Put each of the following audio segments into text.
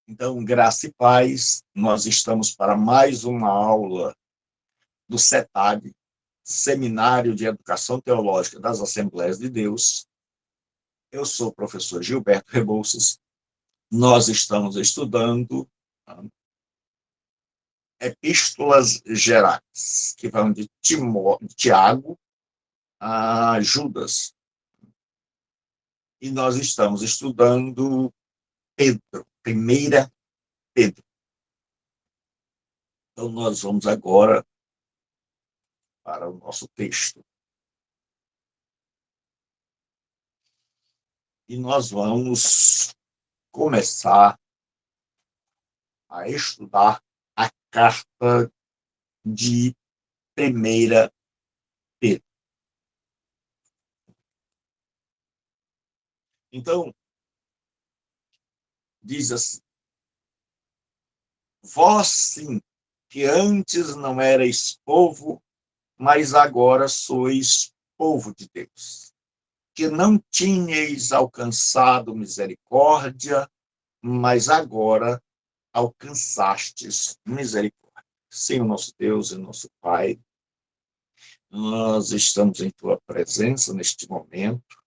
Então, graça e paz, nós estamos para mais uma aula do SETAD, Seminário de Educação Teológica das Assembleias de Deus. Eu sou o professor Gilberto Rebouças. Nós estamos estudando epístolas gerais, que vão de Tiago a Judas. E nós estamos estudando Pedro, primeira Pedro. Então, nós vamos agora para o nosso texto. E nós vamos começar a estudar a carta de 1 Pedro. Então, diz assim: vós sim, que antes não erais povo, mas agora sois povo de Deus, que não tinhais alcançado misericórdia, mas agora alcançastes misericórdia. Senhor nosso Deus e nosso Pai, nós estamos em Tua presença neste momento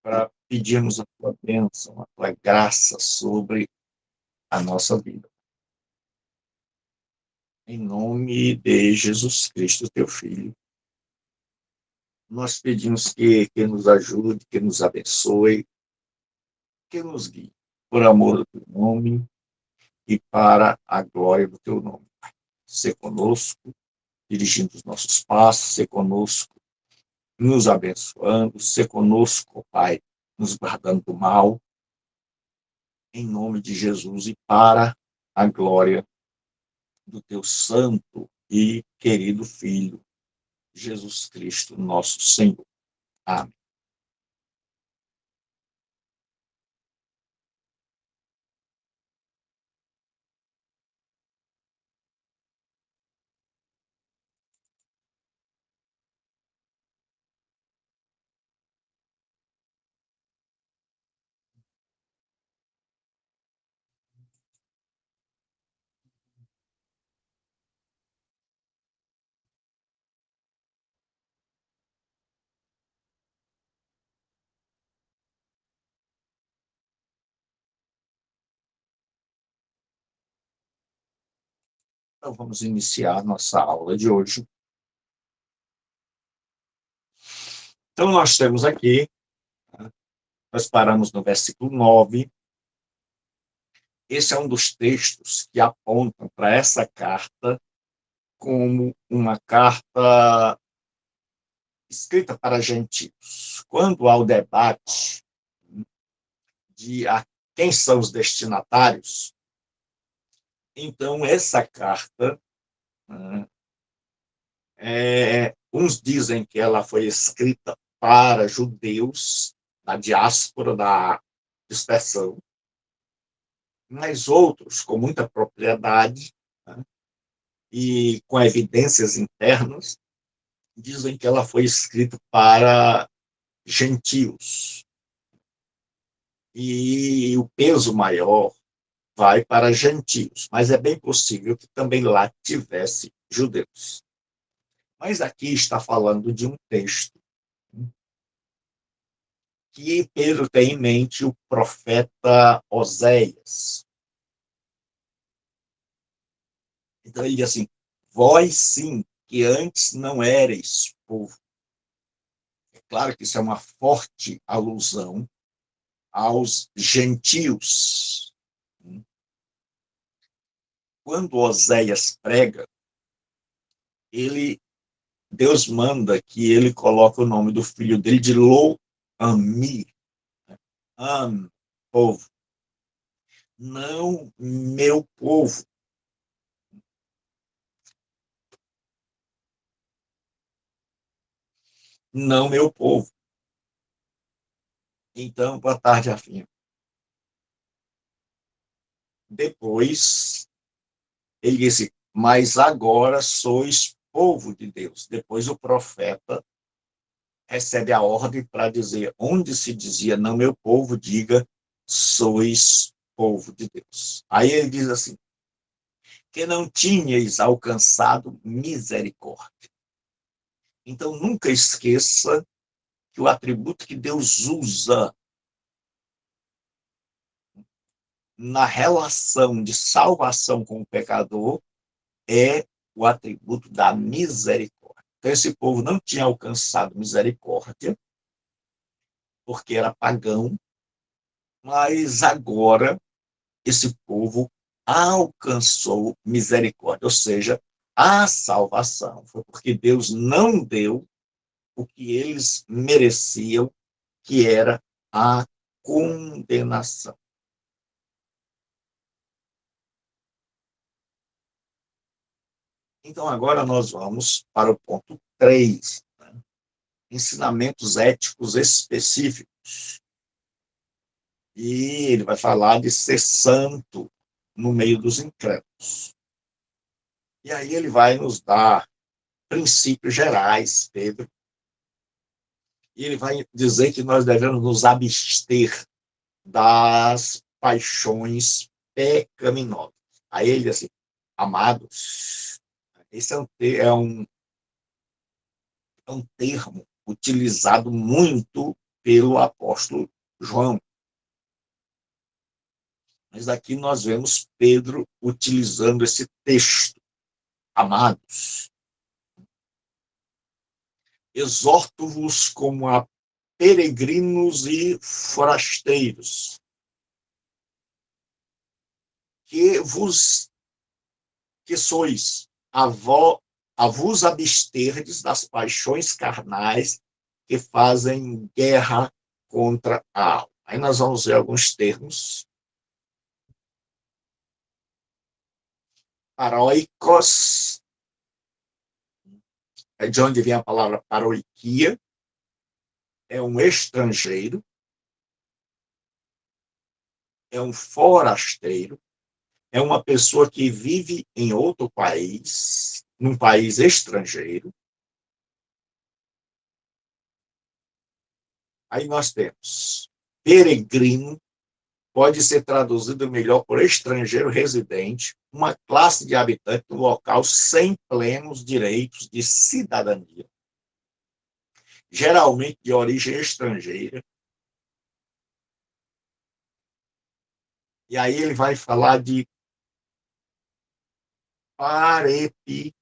para pedirmos a Tua bênção, a Tua graça sobre a nossa vida. Em nome de Jesus Cristo, Teu Filho, nós pedimos que nos ajude, que nos abençoe, que nos guie, por amor do Teu nome e para a glória do Teu nome. Sê conosco, dirigindo os nossos passos, sê conosco, nos abençoando, sê conosco, Pai, nos guardando do mal, em nome de Jesus e para a glória do Teu santo e querido Filho, Jesus Cristo, nosso Senhor. Amém. Então, vamos iniciar nossa aula de hoje. Então, nós temos aqui, nós paramos no versículo 9. Esse é um dos textos que apontam para essa carta como uma carta escrita para gentios. Quando há o debate de quem são os destinatários, então essa carta, uns dizem que ela foi escrita para judeus da diáspora, da dispersão, mas outros, com muita propriedade, e com evidências internas, dizem que ela foi escrita para gentios. E o peso maior vai para gentios, mas é bem possível que também lá tivesse judeus. Mas aqui está falando de um texto que Pedro tem em mente o profeta Oséias. Então ele diz assim: vós sim, que antes não erais povo. É claro que isso é uma forte alusão aos gentios. Quando Oséias prega, Deus manda que ele coloque o nome do filho dele de Lo-Ami, povo. Não meu povo. Não meu povo. Então, boa tarde, afim. Depois, ele disse: mas agora sois povo de Deus. Depois o profeta recebe a ordem para dizer: onde se dizia não meu povo, diga sois povo de Deus. Aí ele diz assim, que não tinhais alcançado misericórdia. Então, nunca esqueça que o atributo que Deus usa na relação de salvação com o pecador é o atributo da misericórdia. Então, esse povo não tinha alcançado misericórdia, porque era pagão, mas agora esse povo alcançou misericórdia, ou seja, a salvação. Foi porque Deus não deu o que eles mereciam, que era a condenação. Então, agora nós vamos para o ponto 3, né? Ensinamentos éticos específicos. E ele vai falar de ser santo no meio dos incrédulos. E aí ele vai nos dar princípios gerais, Pedro, e ele vai dizer que nós devemos nos abster das paixões pecaminosas. Aí ele diz assim, amados, esse é um termo utilizado muito pelo apóstolo João. Mas aqui nós vemos Pedro utilizando esse texto. Amados, exorto-vos como a peregrinos e forasteiros, que sois a vos absterdes das paixões carnais que fazem guerra contra a alma. Aí nós vamos ver alguns termos. Paroikos, é de onde vem a palavra paroikia, é um estrangeiro, é um forasteiro, é uma pessoa que vive em outro país, num país estrangeiro. Aí nós temos peregrino, pode ser traduzido melhor por estrangeiro residente, uma classe de habitante do local sem plenos direitos de cidadania, geralmente de origem estrangeira. E aí ele vai falar de parepidemos,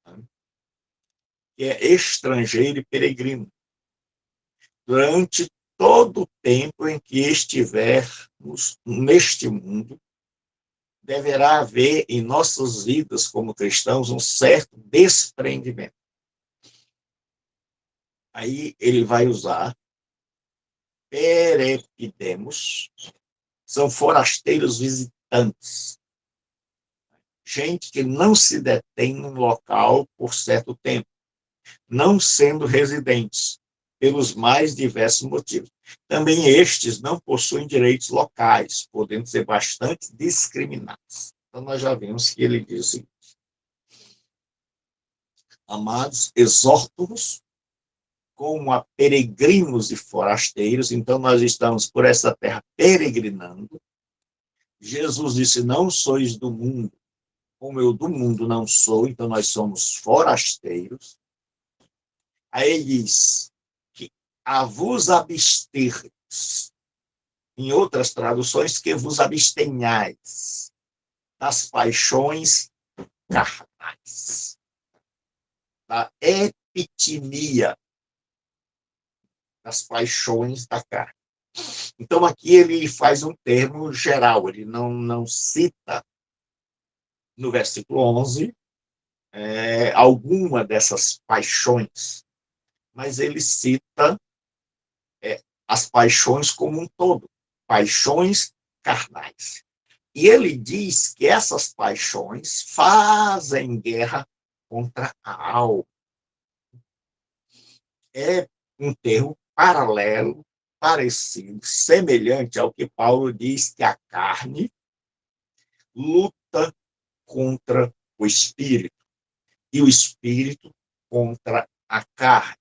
né? Que é estrangeiro e peregrino. Durante todo o tempo em que estivermos neste mundo, deverá haver em nossas vidas como cristãos um certo desprendimento. Aí ele vai usar perepidemos, são forasteiros visitantes, gente que não se detém num local por certo tempo, não sendo residentes, pelos mais diversos motivos. Também estes não possuem direitos locais, podendo ser bastante discriminados. Então, nós já vimos que ele diz o seguinte: amados, exorto-vos como a peregrinos e forasteiros. Então, nós estamos por essa terra peregrinando. Jesus disse, não sois do mundo, como eu do mundo não sou, então nós somos forasteiros. Aí ele diz que a vos absterdes, em outras traduções, que vos abstenhais das paixões carnais, da epitimia, das paixões da carne. Então, aqui ele faz um termo geral, ele não cita no versículo 11 alguma dessas paixões, mas ele cita as paixões como um todo, paixões carnais. E ele diz que essas paixões fazem guerra contra a alma. É um termo paralelo, parecido, semelhante ao que Paulo diz que a carne luta contra o espírito e o espírito contra a carne.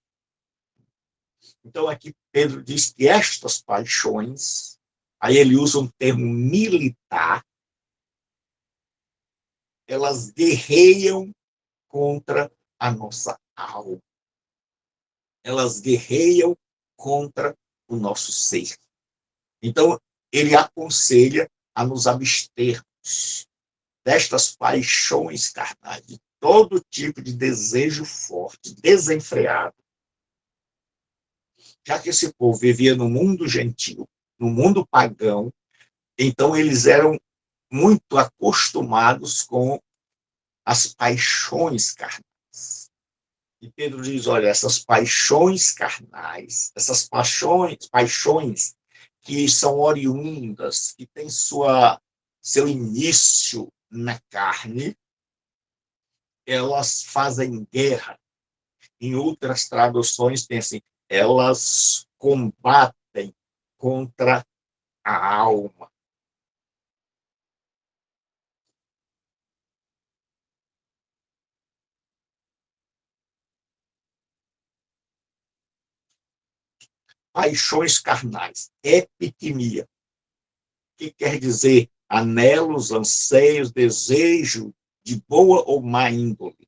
Então, aqui Pedro diz que estas paixões Aí ele usa um termo militar, elas guerreiam contra a nossa alma. Elas guerreiam contra o nosso ser. Então, ele aconselha a nos abstermos destas paixões carnais, de todo tipo de desejo forte, desenfreado. Já que esse povo vivia no mundo gentil, no mundo pagão, então eles eram muito acostumados com as paixões carnais. E Pedro diz, olha, essas paixões carnais, essas paixões que são oriundas, que têm seu início na carne, elas fazem guerra. Em outras traduções tem assim, elas combatem contra a alma. Paixões carnais, epitimia, que quer dizer anelos, anseios, desejo de boa ou má índole,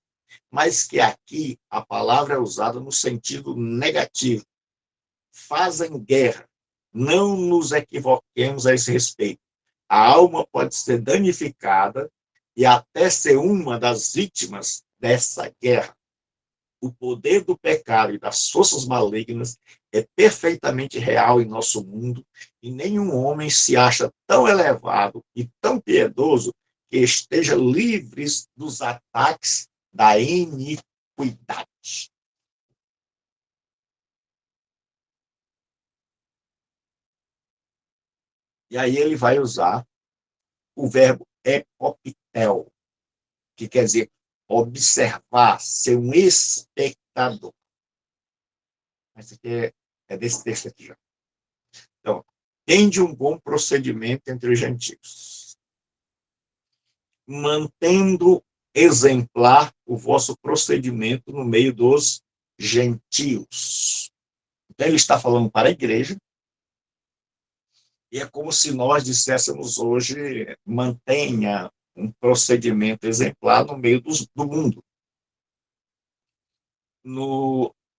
mas que aqui a palavra é usada no sentido negativo. Fazem guerra. Não nos equivoquemos a esse respeito. A alma pode ser danificada e até ser uma das vítimas dessa guerra. O poder do pecado e das forças malignas é perfeitamente real em nosso mundo e nenhum homem se acha tão elevado e tão piedoso que esteja livre dos ataques da iniquidade. E aí ele vai usar o verbo epopitel, que quer dizer observar, ser um espectador. Esse aqui é desse texto aqui. Então, tende um bom procedimento entre os gentios, mantendo exemplar o vosso procedimento no meio dos gentios. Então, ele está falando para a igreja, e é como se nós disséssemos hoje, mantenha um procedimento exemplar no meio do mundo,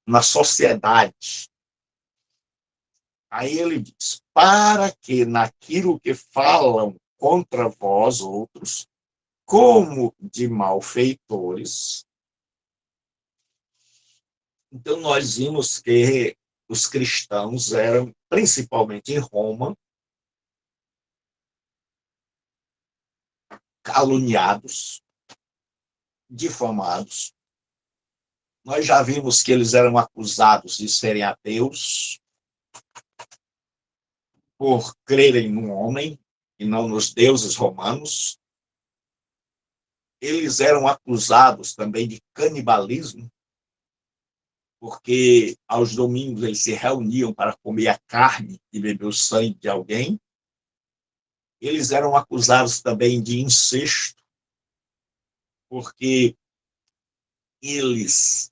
na sociedade. Aí ele diz, para que naquilo que falam contra vós outros, como de malfeitores. Então, nós vimos que os cristãos eram, principalmente em Roma, caluniados, difamados. Nós já vimos que eles eram acusados de serem ateus por crerem no homem e não nos deuses romanos. Eles eram acusados também de canibalismo, porque aos domingos eles se reuniam para comer a carne e beber o sangue de alguém. Eles eram acusados também de incesto, porque eles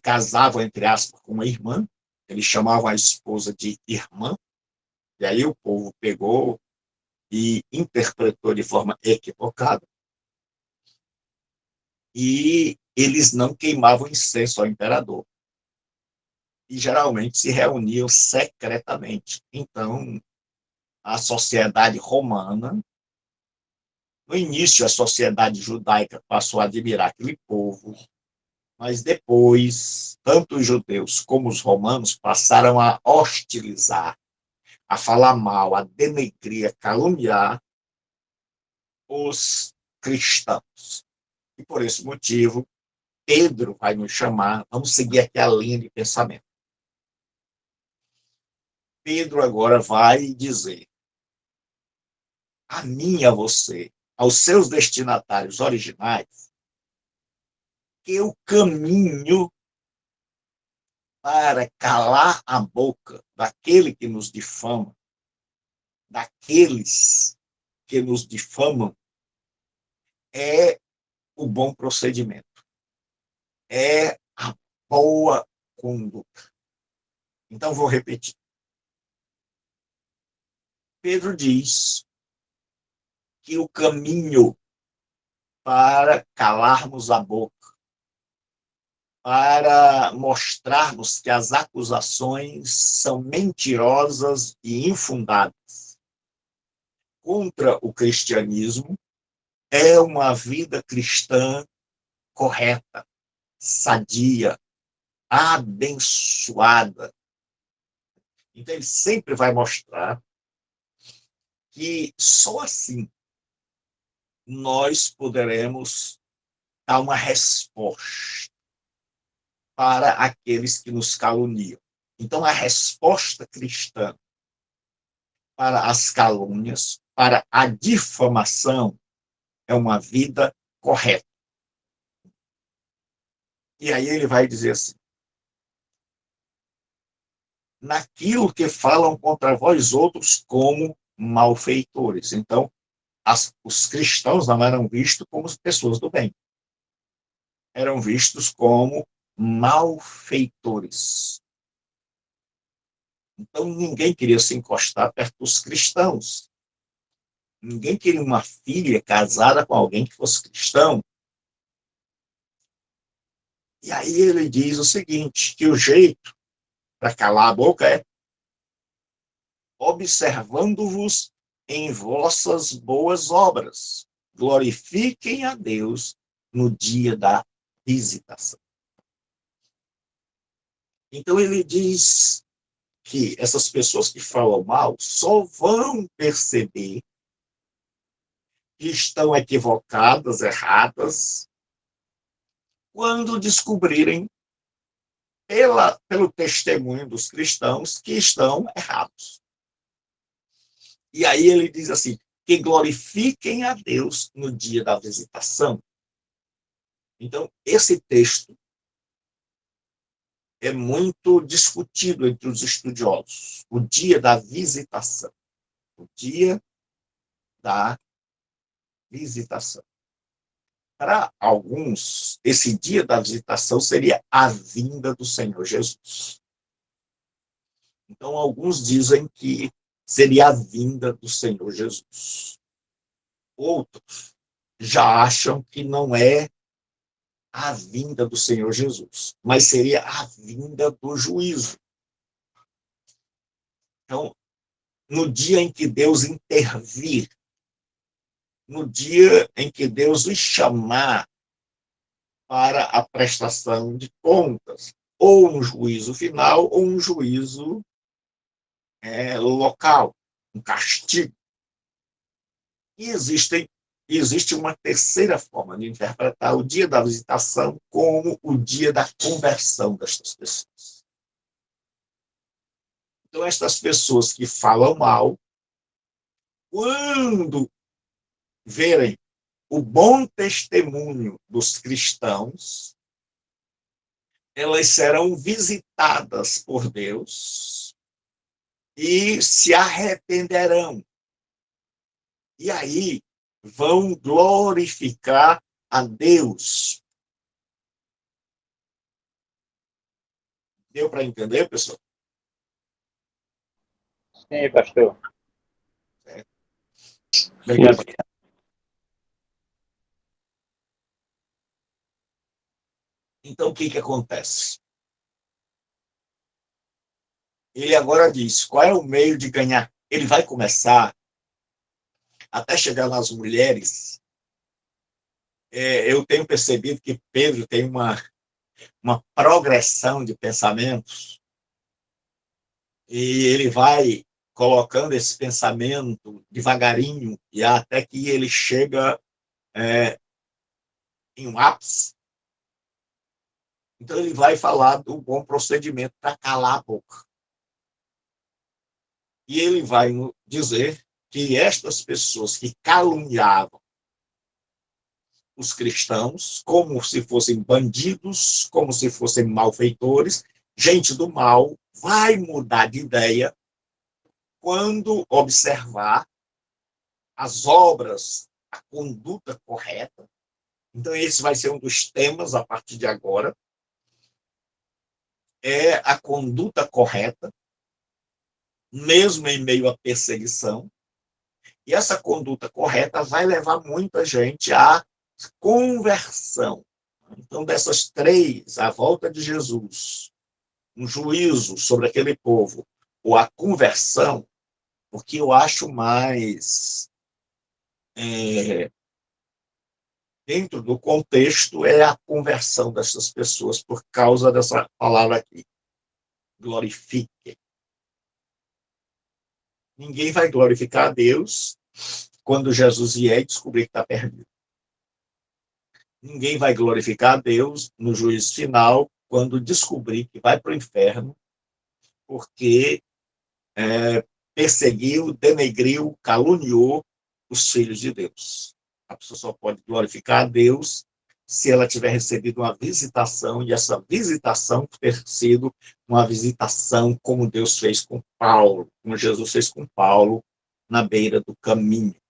casavam, entre aspas, com uma irmã, eles chamavam a esposa de irmã, e aí o povo pegou e interpretou de forma equivocada, e eles não queimavam incenso ao imperador, e geralmente se reuniam secretamente. Então, a sociedade romana, no início, a sociedade judaica passou a admirar aquele povo, mas depois, tanto os judeus como os romanos passaram a hostilizar, a falar mal, a denegrir, a caluniar os cristãos. E por esse motivo, Pedro vai nos chamar, vamos seguir aqui a linha de pensamento. Pedro agora vai dizer a mim e a você, aos seus destinatários originais, que o caminho para calar a boca daquele que nos difama, daqueles que nos difamam, é o bom procedimento, é a boa conduta. Então, vou repetir. Pedro diz que o caminho para calarmos a boca, para mostrarmos que as acusações são mentirosas e infundadas contra o cristianismo, é uma vida cristã correta, sadia, abençoada. Então, ele sempre vai mostrar que só assim nós poderemos dar uma resposta para aqueles que nos caluniam. Então, a resposta cristã para as calúnias, para a difamação, é uma vida correta. E aí ele vai dizer assim: naquilo que falam contra vós outros como malfeitores. Então, os cristãos não eram vistos como pessoas do bem. Eram vistos como malfeitores. Então, ninguém queria se encostar perto dos cristãos. Ninguém queria uma filha casada com alguém que fosse cristão. E aí ele diz o seguinte, que o jeito para calar a boca é observando-vos em vossas boas obras. Glorifiquem a Deus no dia da visitação. Então ele diz que essas pessoas que falam mal só vão perceber que estão equivocadas, erradas, quando descobrirem pelo testemunho dos cristãos que estão errados. E aí ele diz assim, que glorifiquem a Deus no dia da visitação. Então, esse texto é muito discutido entre os estudiosos. O dia da visitação. O dia da visitação. Para alguns, esse dia da visitação seria a vinda do Senhor Jesus. Então, alguns dizem que seria a vinda do Senhor Jesus. Outros já acham que não é a vinda do Senhor Jesus, mas seria a vinda do juízo. Então, no dia em que Deus intervir, no dia em que Deus os chamar para a prestação de contas, ou um juízo final, ou um juízo local, um castigo. E existe uma terceira forma de interpretar o dia da visitação como o dia da conversão destas pessoas. Então, estas pessoas que falam mal, quando verem o bom testemunho dos cristãos, elas serão visitadas por Deus e se arrependerão. E aí vão glorificar a Deus. Deu para entender, pessoal? Sim, pastor. Obrigado. Então, o que acontece? Ele agora diz, qual é o meio de ganhar? Ele vai começar, até chegar nas mulheres, eu tenho percebido que Pedro tem uma progressão de pensamentos, e ele vai colocando esse pensamento devagarinho, e até que ele chega em um ápice. Então, ele vai falar do bom procedimento para calar a boca. E ele vai dizer que estas pessoas que caluniavam os cristãos, como se fossem bandidos, como se fossem malfeitores, gente do mal, vai mudar de ideia quando observar as obras, a conduta correta. Então, esse vai ser um dos temas a partir de agora. É a conduta correta, mesmo em meio à perseguição. E essa conduta correta vai levar muita gente à conversão. Então, dessas três, a volta de Jesus, um juízo sobre aquele povo, ou a conversão, o que eu acho mais dentro do contexto é a conversão dessas pessoas por causa dessa palavra aqui, glorifique. Ninguém vai glorificar a Deus quando Jesus vier e descobrir que está perdido. Ninguém vai glorificar a Deus no juízo final quando descobrir que vai para o inferno porque perseguiu, denegriu, caluniou os filhos de Deus. A pessoa só pode glorificar a Deus se ela tiver recebido uma visitação, e essa visitação ter sido uma visitação como Deus fez com Paulo, como Jesus fez com Paulo, na beira do caminho.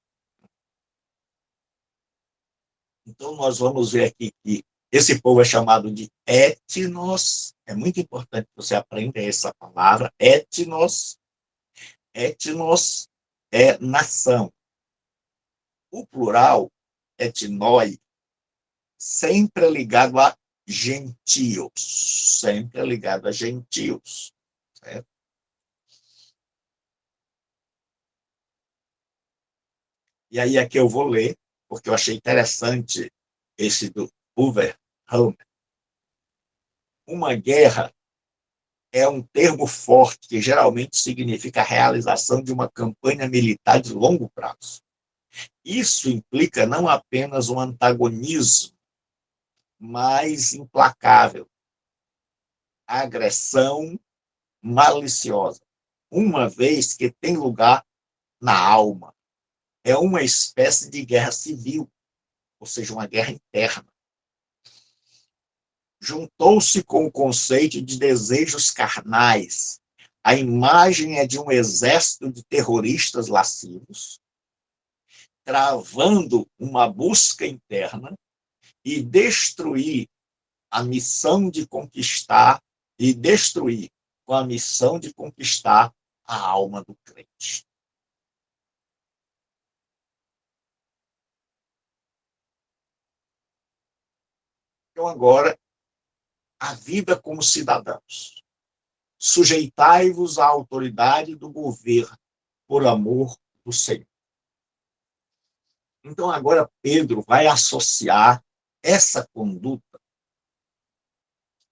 Então, nós vamos ver aqui que esse povo é chamado de etnos. É muito importante que você aprenda essa palavra. Etnos. Etnos é nação. O plural, etnoi, sempre é ligado a gentios. Sempre é ligado a gentios. Certo? E aí aqui eu vou ler, porque eu achei interessante esse do Hoover. Uma guerra é um termo forte que geralmente significa a realização de uma campanha militar de longo prazo. Isso implica não apenas um antagonismo mais implacável, agressão maliciosa, uma vez que tem lugar na alma. É uma espécie de guerra civil, ou seja, uma guerra interna. Juntou-se com o conceito de desejos carnais. A imagem é de um exército de terroristas lascivos, travando uma busca interna e destruir a missão de conquistar e destruir com a missão de conquistar a alma do crente. Então, agora, a vida como cidadãos. Sujeitai-vos à autoridade do governo, por amor do Senhor. Então, agora, Pedro vai associar essa conduta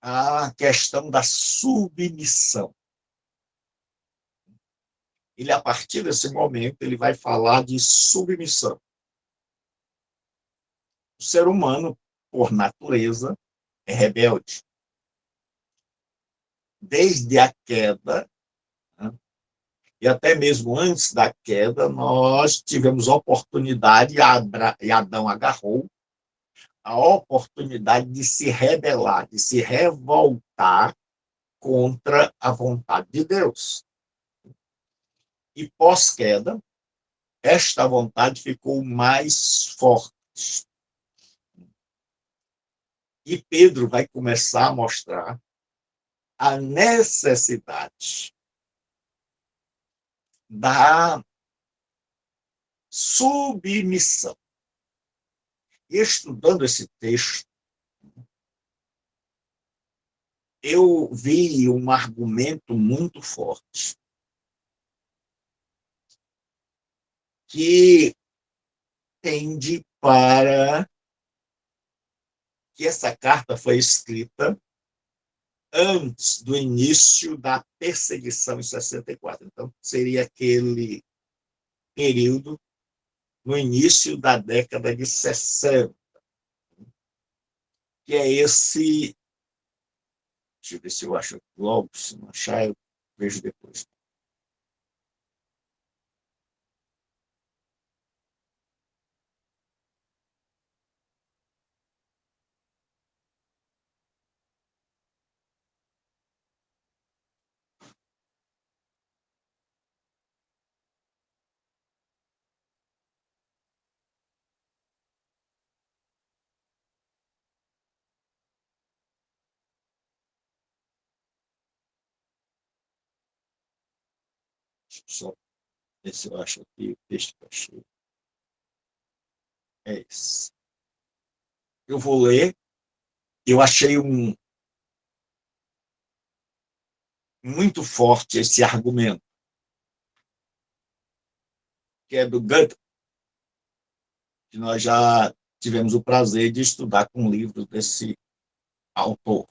à questão da submissão. Ele, a partir desse momento, ele vai falar de submissão. O ser humano, por natureza, é rebelde. Desde a queda, né, e até mesmo antes da queda, nós tivemos oportunidade, e Adão agarrou, a oportunidade de se rebelar, de se revoltar contra a vontade de Deus. E pós-queda, esta vontade ficou mais forte. E Pedro vai começar a mostrar a necessidade da submissão. E estudando esse texto, eu vi um argumento muito forte que tende para que essa carta foi escrita antes do início da perseguição em 64. Então, seria aquele período no início da década de 60, que é esse. Deixa eu ver se eu acho logo, se não achar, eu vejo depois. Só Esse eu acho aqui, o texto que eu achei. É esse. Eu vou ler. Eu achei muito forte esse argumento, que é do Goethe, que nós já tivemos o prazer de estudar com livros desse autor,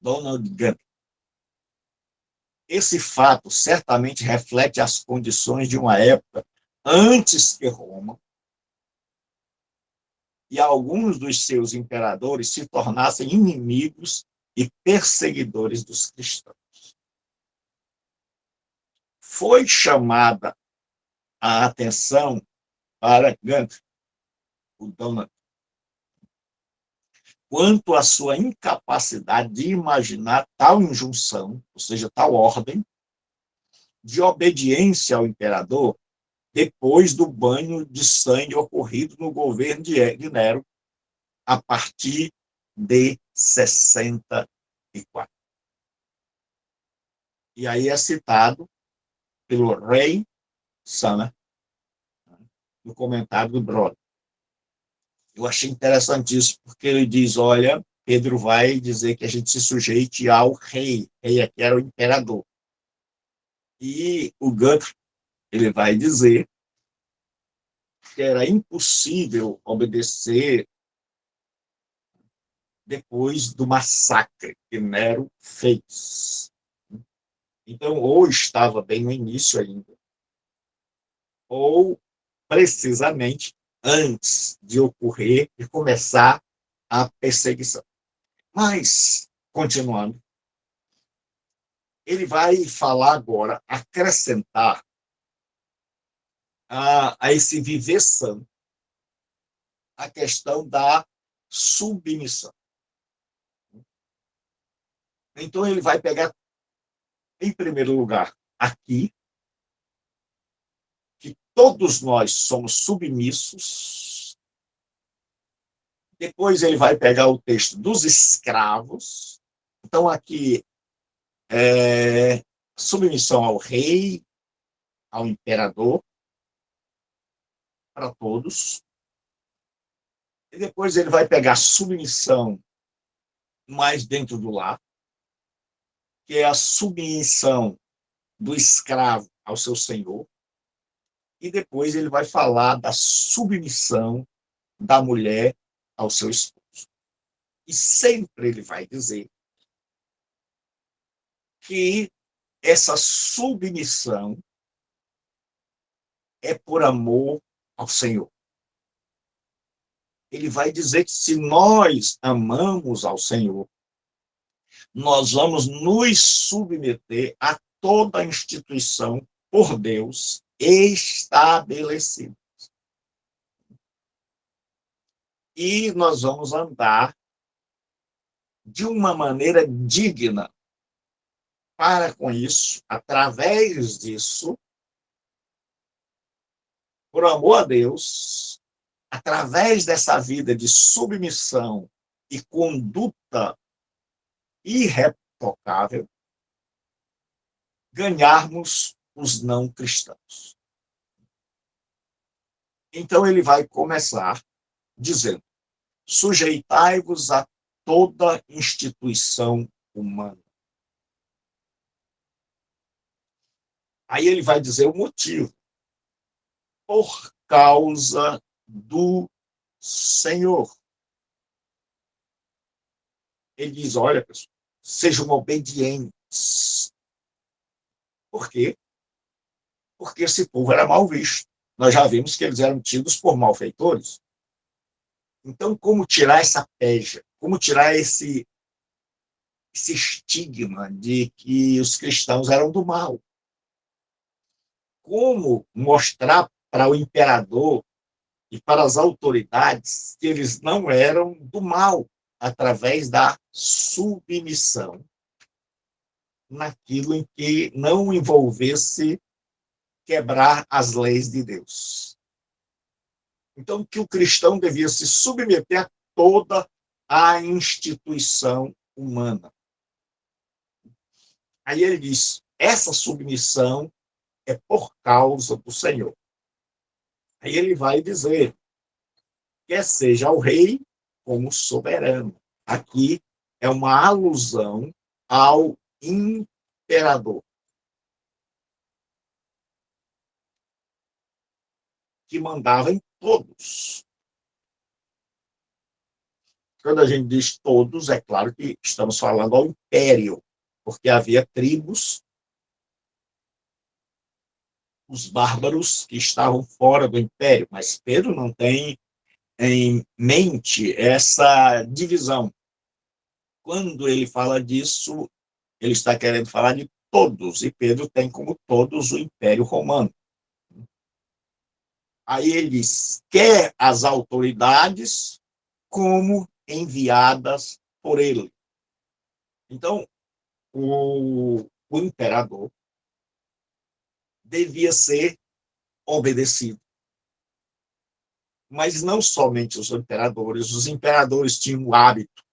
Donald Goethe. Esse fato certamente reflete as condições de uma época antes que Roma e alguns dos seus imperadores se tornassem inimigos e perseguidores dos cristãos. Foi chamada a atenção para Gandhi, o Donald, quanto à sua incapacidade de imaginar tal injunção, ou seja, tal ordem, de obediência ao imperador depois do banho de sangue ocorrido no governo de Nero, a partir de 64. E aí é citado pelo Ray Sana, no comentário do Brother. Eu achei interessantíssimo, porque ele diz, olha, Pedro vai dizer que a gente se sujeite ao rei. Rei aqui era o imperador. E o Guthrie, ele vai dizer que era impossível obedecer depois do massacre que Nero fez. Então, ou estava bem no início ainda, ou precisamente antes de ocorrer e começar a perseguição. Mas, continuando, ele vai falar agora, acrescentar a esse viver santo a questão da submissão. Então, ele vai pegar, em primeiro lugar, aqui, que todos nós somos submissos. Depois, ele vai pegar o texto dos escravos. Então, aqui, submissão ao rei, ao imperador, para todos. E depois ele vai pegar submissão mais dentro do lar, que é a submissão do escravo ao seu senhor. E depois ele vai falar da submissão da mulher ao seu esposo. E sempre ele vai dizer que essa submissão é por amor ao Senhor. Ele vai dizer que se nós amamos ao Senhor, nós vamos nos submeter a toda a instituição por Deus estabelecida. E nós vamos andar de uma maneira digna. Para com isso, através disso, por amor a Deus, através dessa vida de submissão e conduta irretocável, ganharmos os não cristãos. Então ele vai começar dizendo: sujeitai-vos a toda instituição humana. Aí ele vai dizer o motivo. Por causa do Senhor. Ele diz, olha, pessoal, sejam obedientes. Por quê? Porque esse povo era mal visto. Nós já vimos que eles eram tidos por malfeitores. Então, como tirar essa peja? Como tirar esse estigma de que os cristãos eram do mal? Como mostrar para o imperador e para as autoridades que eles não eram do mal, através da submissão naquilo em que não envolvesse quebrar as leis de Deus. Então, que o cristão devia se submeter a toda a instituição humana. Aí ele diz, essa submissão é por causa do Senhor. Aí ele vai dizer, quer seja o rei como soberano. Aqui é uma alusão ao imperador, que mandava em todos. Quando a gente diz todos, é claro que estamos falando ao império, porque havia tribos, os bárbaros que estavam fora do império, mas Pedro não tem em mente essa divisão. Quando ele fala disso, ele está querendo falar de todos, e Pedro tem como todos o Império Romano. Aí ele diz, quer as autoridades como enviadas por ele. Então, o imperador devia ser obedecido. Mas não somente os imperadores tinham o hábito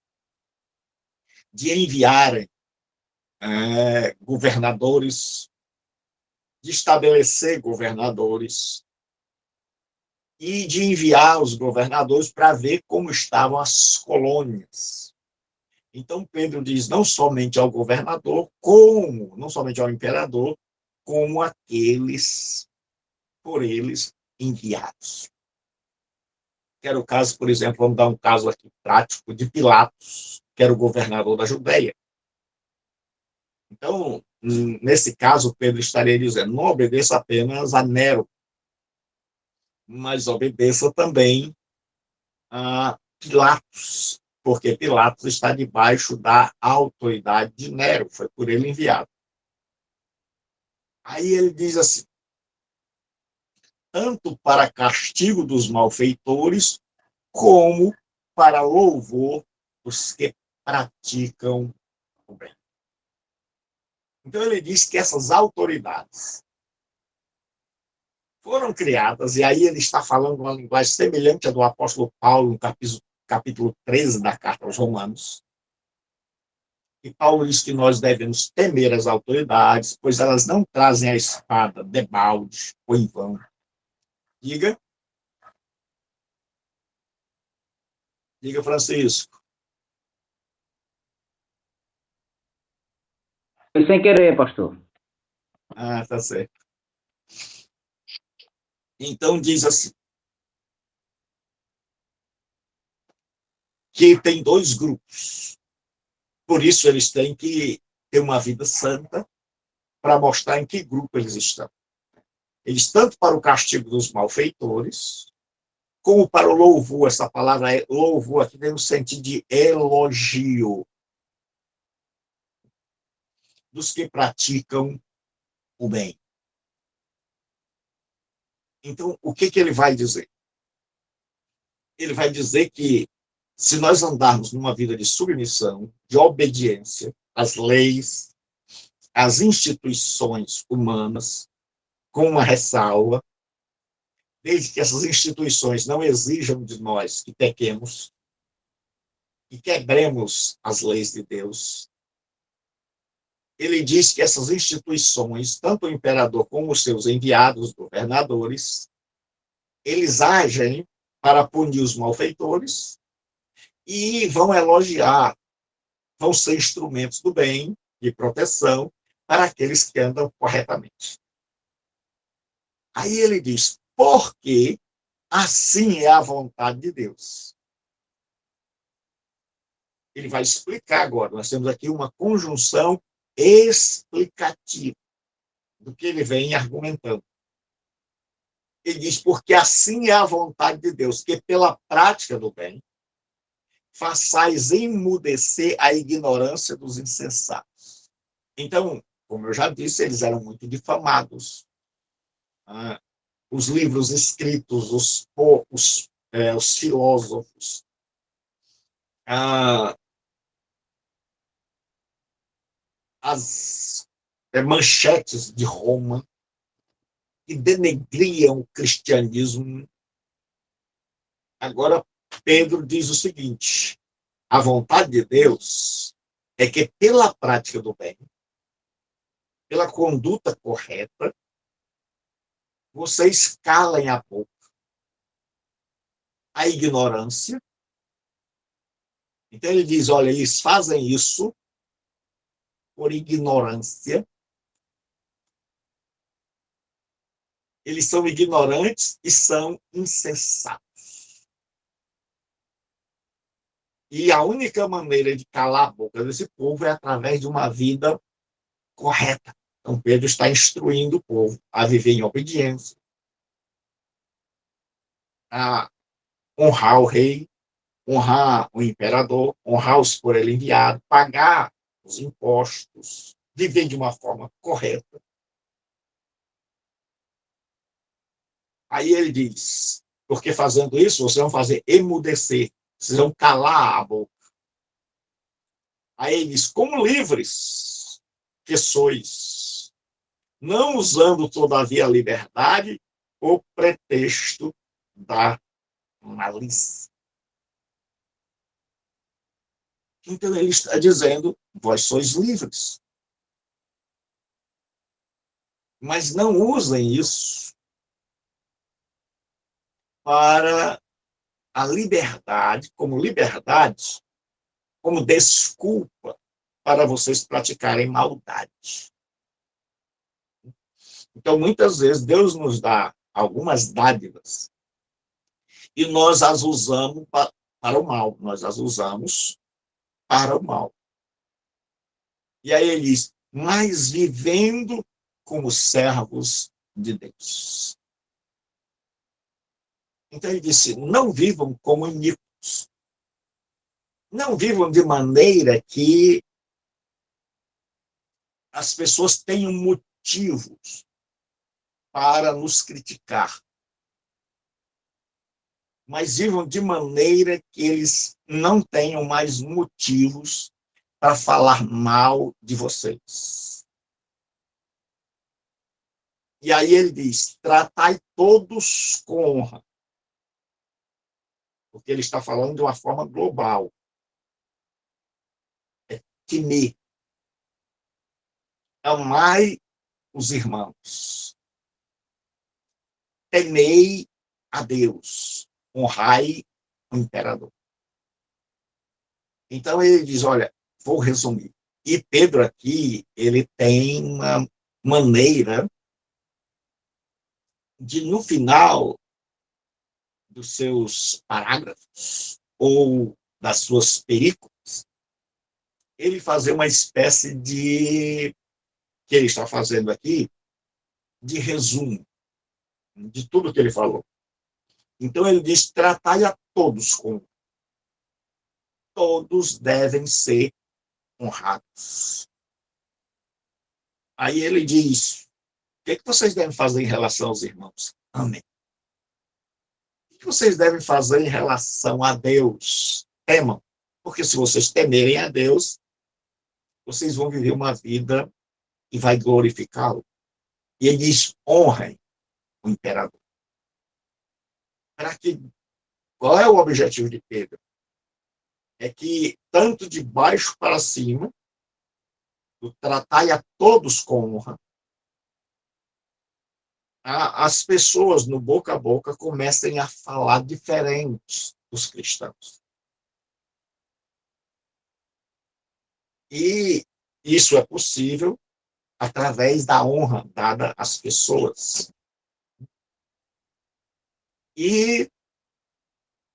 de enviarem governadores, de estabelecer governadores e de enviar os governadores para ver como estavam as colônias. Então, Pedro diz não somente ao governador, como, não somente ao imperador, como aqueles por eles enviados. Que era o caso, por exemplo, vamos dar um caso aqui prático de Pilatos, que era o governador da Judéia. Então, nesse caso, Pedro estaria dizendo, não obedeça apenas a Nero, mas obedeça também a Pilatos, porque Pilatos está debaixo da autoridade de Nero, foi por ele enviado. Aí ele diz assim, tanto para castigo dos malfeitores, como para louvor dos que praticam o bem. Então ele diz que essas autoridades foram criadas, e aí ele está falando uma linguagem semelhante à do apóstolo Paulo, no capítulo 13 da carta aos Romanos. E Paulo diz que nós devemos temer as autoridades, pois elas não trazem a espada debalde ou em vão. Diga. Diga, Francisco. Foi sem querer, pastor. Ah, tá certo. Então diz assim, que tem dois grupos. Por isso eles têm que ter uma vida santa para mostrar em que grupo eles estão. Eles, tanto para o castigo dos malfeitores, como para o louvor, essa palavra é louvor aqui tem no sentido de elogio, dos que praticam o bem. Então, o que ele vai dizer? Ele vai dizer que se nós andarmos numa vida de submissão, de obediência às leis, às instituições humanas, com uma ressalva, desde que essas instituições não exijam de nós que pequemos, que quebremos as leis de Deus. Ele diz que essas instituições, tanto o imperador como os seus enviados, governadores, eles agem para punir os malfeitores e vão elogiar, vão ser instrumentos do bem, de proteção, para aqueles que andam corretamente. Aí ele diz, porque assim é a vontade de Deus. Ele vai explicar agora. Nós temos aqui uma conjunção explicativa do que ele vem argumentando. Ele diz, porque assim é a vontade de Deus, que pela prática do bem, façais emudecer a ignorância dos insensatos. Então, como eu já disse, eles eram muito difamados. Os livros escritos, os filósofos, as manchetes de Roma, que denegriam o cristianismo. Agora, Pedro diz o seguinte, a vontade de Deus é que pela prática do bem, pela conduta correta, vocês calem a boca. A ignorância. Então ele diz, olha, eles fazem isso por ignorância. Eles são ignorantes e são insensatos. E a única maneira de calar a boca desse povo é através de uma vida correta. Então Pedro está instruindo o povo a viver em obediência, a honrar o rei, honrar o imperador, honrar os por ele enviado, pagar os impostos, viver de uma forma correta. Aí ele diz, porque fazendo isso, vocês vão fazer emudecer, vocês vão calar a boca. Aí ele diz, como livres que sois, não usando todavia a liberdade o pretexto da malícia. Então ele está dizendo, vós sois livres. Mas não usem isso para a liberdade, como desculpa para vocês praticarem maldade. Então, muitas vezes, Deus nos dá algumas dádivas e nós as usamos para o mal. Nós as usamos para o mal. E aí ele diz, mas vivendo como servos de Deus. Então ele disse, não vivam como iníquos. Não vivam de maneira que as pessoas tenham motivos para nos criticar. Mas vivam de maneira que eles não tenham mais motivos para falar mal de vocês. E aí ele diz, tratai todos com honra. Porque ele está falando de uma forma global. É temer. Amai os irmãos. Temei a Deus. Honrai o imperador. Então ele diz, olha, vou resumir. E Pedro aqui, ele tem uma maneira de, no final dos seus parágrafos ou das suas perícopas, ele fazer uma espécie de, que ele está fazendo aqui, de resumo de tudo que ele falou. Então ele diz, tratai a todos com todos devem ser honrados. Aí ele diz, o que vocês devem fazer em relação aos irmãos? Amém. O que vocês devem fazer em relação a Deus? Temam. Porque se vocês temerem a Deus, vocês vão viver uma vida que vai glorificá-lo. E ele diz, honrem o imperador. Para que, qual é o objetivo de Pedro? É que, tanto de baixo para cima, do tratai a todos com honra, as pessoas no boca a boca comecem a falar diferente dos cristãos. E isso é possível através da honra dada às pessoas. E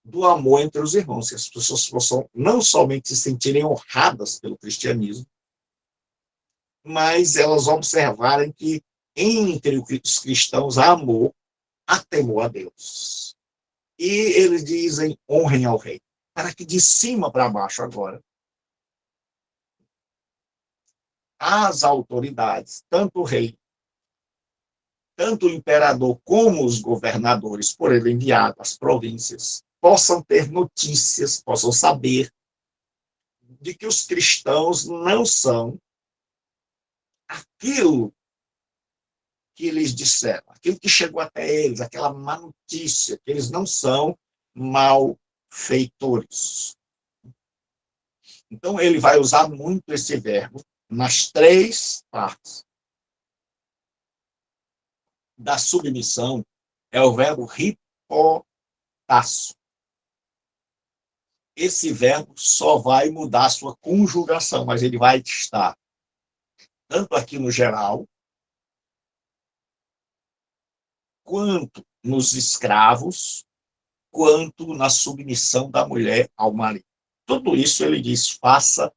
do amor entre os irmãos, que as pessoas possam não somente se sentirem honradas pelo cristianismo, mas elas observarem que entre os cristãos há amor, há temor a Deus. E eles dizem, honrem ao rei. Para que de cima para baixo agora, as autoridades, tanto o rei, tanto o imperador como os governadores, por ele enviado às províncias, possam ter notícias, possam saber de que os cristãos não são aquilo que eles disseram, aquilo que chegou até eles, aquela má notícia, que eles não são malfeitores. Então, ele vai usar muito esse verbo nas três partes. da submissão é o verbo hipotasso. Esse verbo só vai mudar a sua conjugação, mas ele vai estar tanto aqui no geral, quanto nos escravos, quanto na submissão da mulher ao marido. Tudo isso ele diz, faça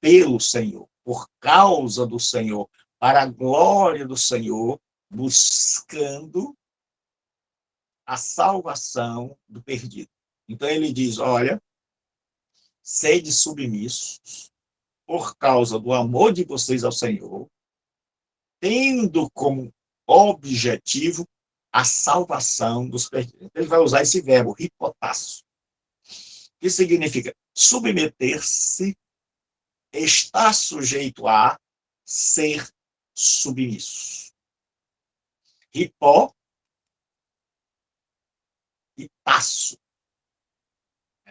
pelo Senhor, por causa do Senhor, para a glória do Senhor, buscando a salvação do perdido. Então ele diz, olha, sede submissos por causa do amor de vocês ao Senhor, tendo como objetivo a salvação dos perdidos. Ele vai usar esse verbo, hipotasso, que significa submeter-se, estar sujeito a ser submisso. Hipó e tasso.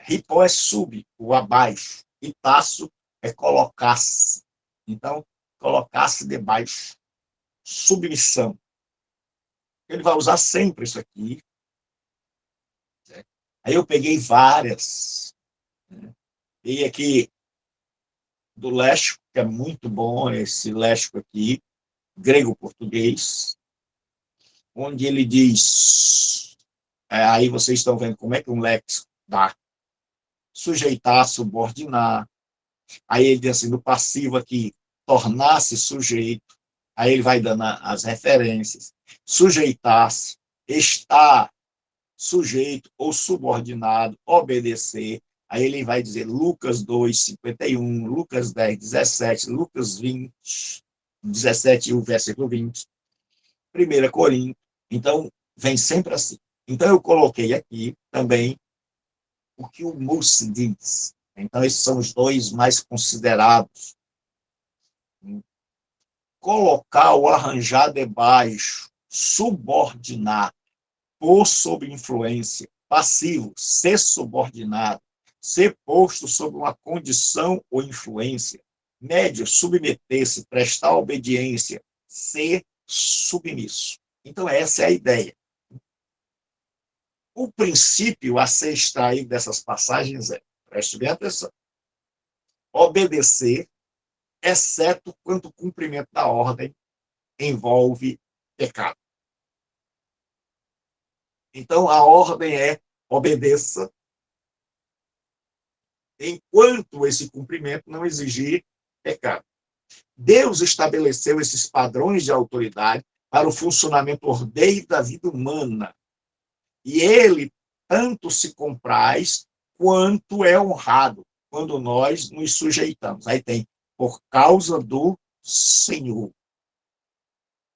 Hipó é sub, o abaixo, e tasso é colocar-se. Então, colocar-se debaixo. Submissão. Ele vai usar sempre isso aqui. Certo? Aí eu peguei várias. Né? E aqui do léxico, que é muito bom, esse léxico aqui, grego-português, onde ele diz, aí vocês estão vendo como é que um léxico dá, sujeitar, subordinar, aí ele diz assim, no passivo aqui, tornar-se sujeito, aí ele vai dando as referências, sujeitar-se, estar sujeito ou subordinado, obedecer, aí ele vai dizer Lucas 2, 51, Lucas 10, 17, Lucas 20, 17, o versículo 20, 1 Coríntios, então vem sempre assim. Então eu coloquei aqui também o que o Mussi diz. Então esses são os dois mais considerados. Colocar ou arranjar debaixo, subordinar, pôr sob influência, passivo, ser subordinado, ser posto sob uma condição ou influência, médio, submeter-se, prestar obediência, ser submisso. Então, essa é a ideia. O princípio a ser extraído dessas passagens é, preste bem atenção, obedecer, exceto quando o cumprimento da ordem envolve pecado. Então, a ordem é obedeça, enquanto esse cumprimento não exigir pecado. Deus estabeleceu esses padrões de autoridade para o funcionamento ordeiro da vida humana. E ele tanto se compraz quanto é honrado quando nós nos sujeitamos. Aí tem, por causa do Senhor.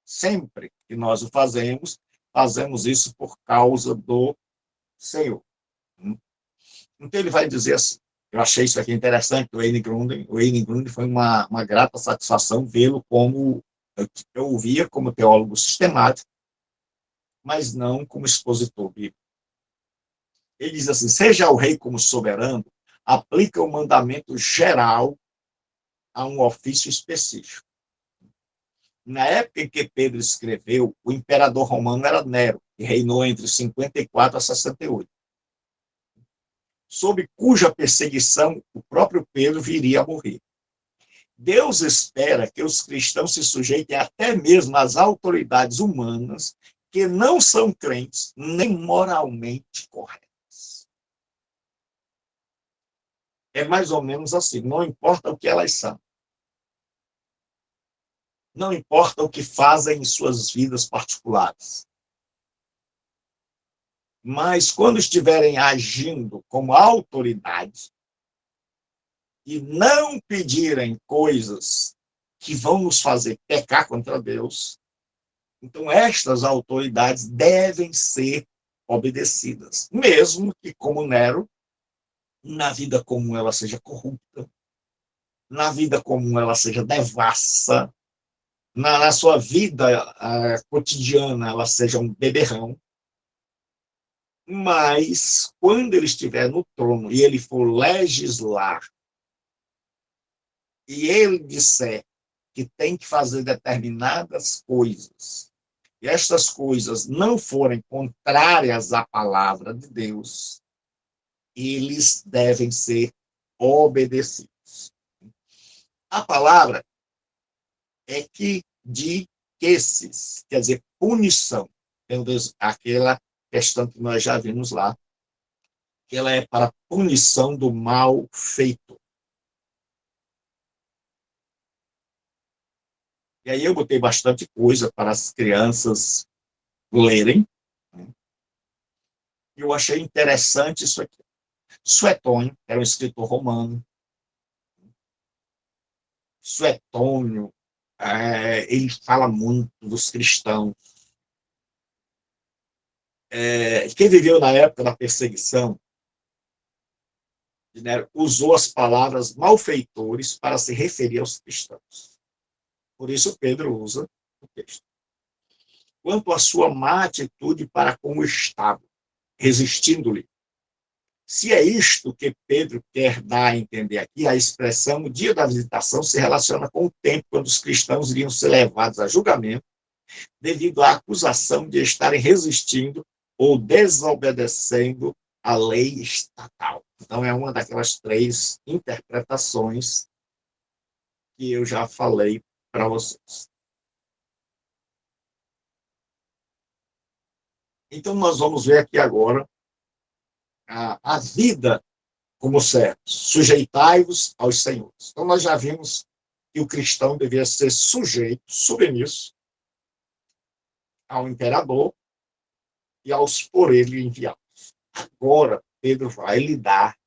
Sempre que nós o fazemos, fazemos isso por causa do Senhor. Então ele vai dizer assim, eu achei isso aqui interessante, o Wayne Grudem foi uma grata satisfação vê-lo como, eu o via como teólogo sistemático, mas não como expositor bíblico. Ele diz assim, seja o rei como soberano, aplica o mandamento geral a um ofício específico. Na época em que Pedro escreveu, o imperador romano era Nero, que reinou entre 54 a 68. Sob cuja perseguição o próprio Pedro viria a morrer. Deus espera que os cristãos se sujeitem até mesmo às autoridades humanas que não são crentes nem moralmente corretas. É mais ou menos assim, não importa o que elas são. Não importa o que fazem em suas vidas particulares. Mas quando estiverem agindo como autoridade e não pedirem coisas que vão nos fazer pecar contra Deus, então estas autoridades devem ser obedecidas, mesmo que, como Nero, na vida comum ela seja corrupta, na vida comum ela seja devassa, na sua vida cotidiana ela seja um beberrão, mas quando ele estiver no trono e ele for legislar e ele disser que tem que fazer determinadas coisas, e estas coisas não forem contrárias à palavra de Deus, eles devem ser obedecidos. A palavra é que de esses, quer dizer, punição. Aquela questão que nós já vimos lá, que ela é para punição do mal feito. E aí eu botei bastante coisa para as crianças lerem. E eu achei interessante isso aqui. Suetônio era um escritor romano. Suetônio, ele fala muito dos cristãos. Quem viveu na época da perseguição, né, usou as palavras malfeitores para se referir aos cristãos. Por isso Pedro usa o texto. Quanto à sua má atitude para com o Estado, resistindo-lhe. Se é isto que Pedro quer dar a entender aqui, a expressão o dia da visitação se relaciona com o tempo quando os cristãos iriam ser levados a julgamento devido à acusação de estarem resistindo ou desobedecendo a lei estatal. Então, é uma daquelas 3 interpretações que eu já falei para vocês. Então, nós vamos ver aqui agora a vida como servos. Sujeitai-vos aos senhores. Então, nós já vimos que o cristão devia ser sujeito, submisso ao imperador e aos por ele enviados. Agora, Pedro vai lidar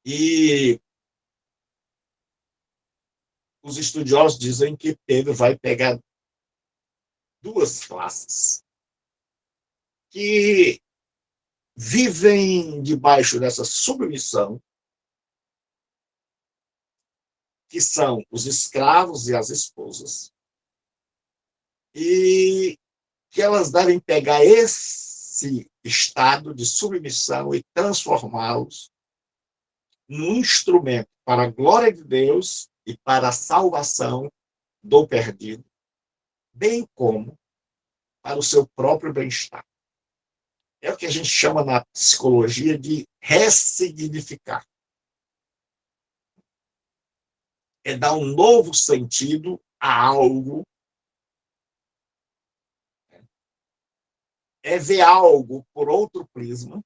e os estudiosos dizem que Pedro vai pegar 2 classes que vivem debaixo dessa submissão, que são os escravos e as esposas, e que elas devem pegar esse estado de submissão e transformá-los num instrumento para a glória de Deus e para a salvação do perdido, bem como para o seu próprio bem-estar. É o que a gente chama na psicologia de ressignificar. É dar um novo sentido a algo. É ver algo por outro prisma.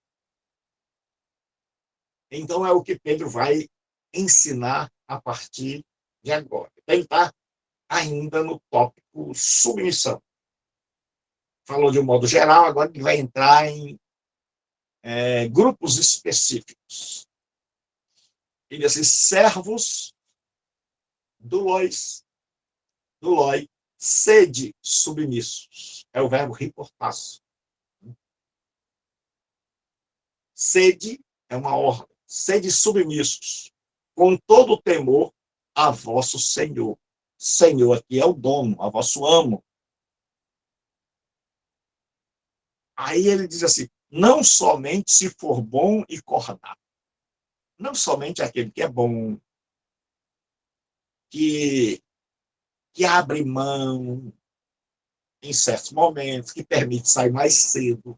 Então, é o que Pedro vai ensinar a partir de agora. Ele está ainda no tópico submissão. Falou de um modo geral, agora ele vai entrar em grupos específicos. Ele diz assim, servos do loi, sede submissos. É o verbo riportaço. Sede é uma ordem. Sede submissos, com todo o temor a vosso Senhor. Senhor aqui é o dono, a vosso amo. Aí ele diz assim, não somente se for bom e cordato. Não somente aquele que é bom, que abre mão em certos momentos, que permite sair mais cedo.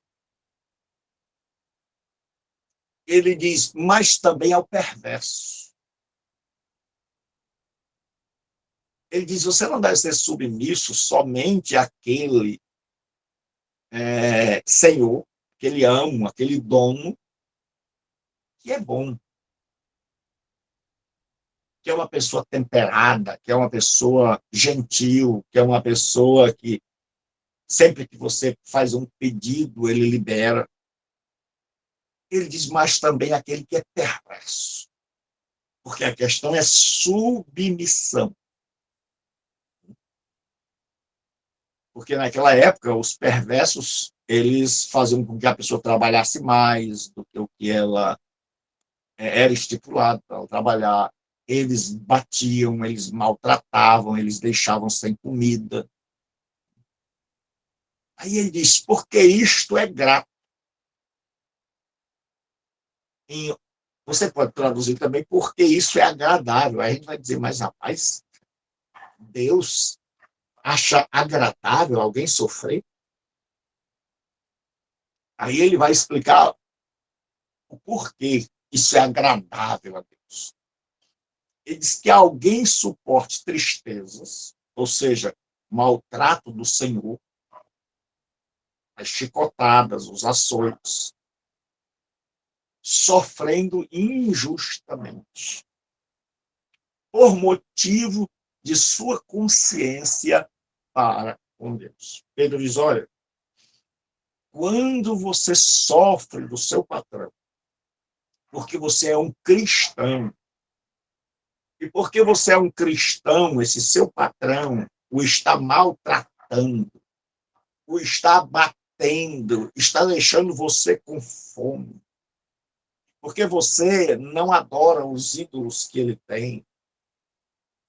Ele diz, mas também ao perverso. Ele diz, você não deve ser submisso somente àquele senhor, aquele amo, aquele dono, que é bom, que é uma pessoa temperada, que é uma pessoa gentil, que é uma pessoa que, sempre que você faz um pedido, ele libera. Ele diz, mas também aquele que é perverso. Porque a questão é submissão. Porque naquela época, os perversos, eles faziam com que a pessoa trabalhasse mais do que o que ela era estipulado para ela trabalhar. Eles batiam, eles maltratavam, eles deixavam sem comida. Aí ele diz, porque isto é grato. Você pode traduzir também, porque isso é agradável. Aí a gente vai dizer, mas rapaz, Deus acha agradável alguém sofrer? Aí ele vai explicar o porquê isso é agradável a Deus. Ele diz que alguém suporte tristezas, ou seja, maltrato do Senhor, as chicotadas, os açoites, sofrendo injustamente, por motivo de sua consciência para com Deus. Pedro diz, olha, quando você sofre do seu patrão, porque você é um cristão, e porque você é um cristão, esse seu patrão o está maltratando, o está batendo, está deixando você com fome, porque você não adora os ídolos que ele tem,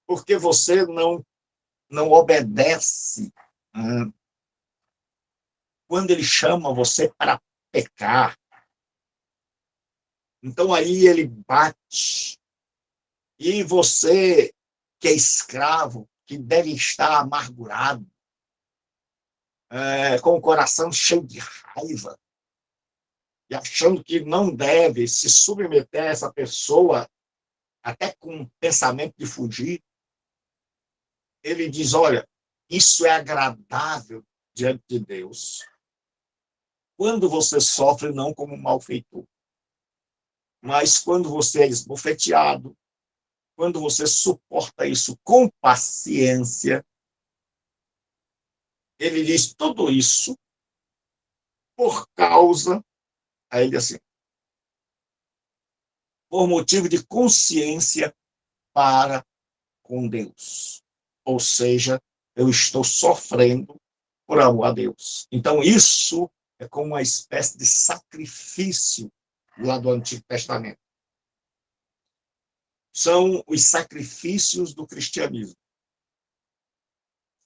porque você não obedece, né? Quando ele chama você para pecar, então aí ele bate. E você, que é escravo, que deve estar amargurado, com o coração cheio de raiva, e achando que não deve se submeter a essa pessoa, até com um pensamento de fugir, ele diz, olha, isso é agradável diante de Deus. Quando você sofre não como um malfeitor, mas quando você é esbofeteado, quando você suporta isso com paciência, ele diz tudo isso por causa, aí ele assim, por motivo de consciência para com Deus. Ou seja, eu estou sofrendo por amor a Deus. Então, isso é como uma espécie de sacrifício lá do Antigo Testamento. São os sacrifícios do cristianismo.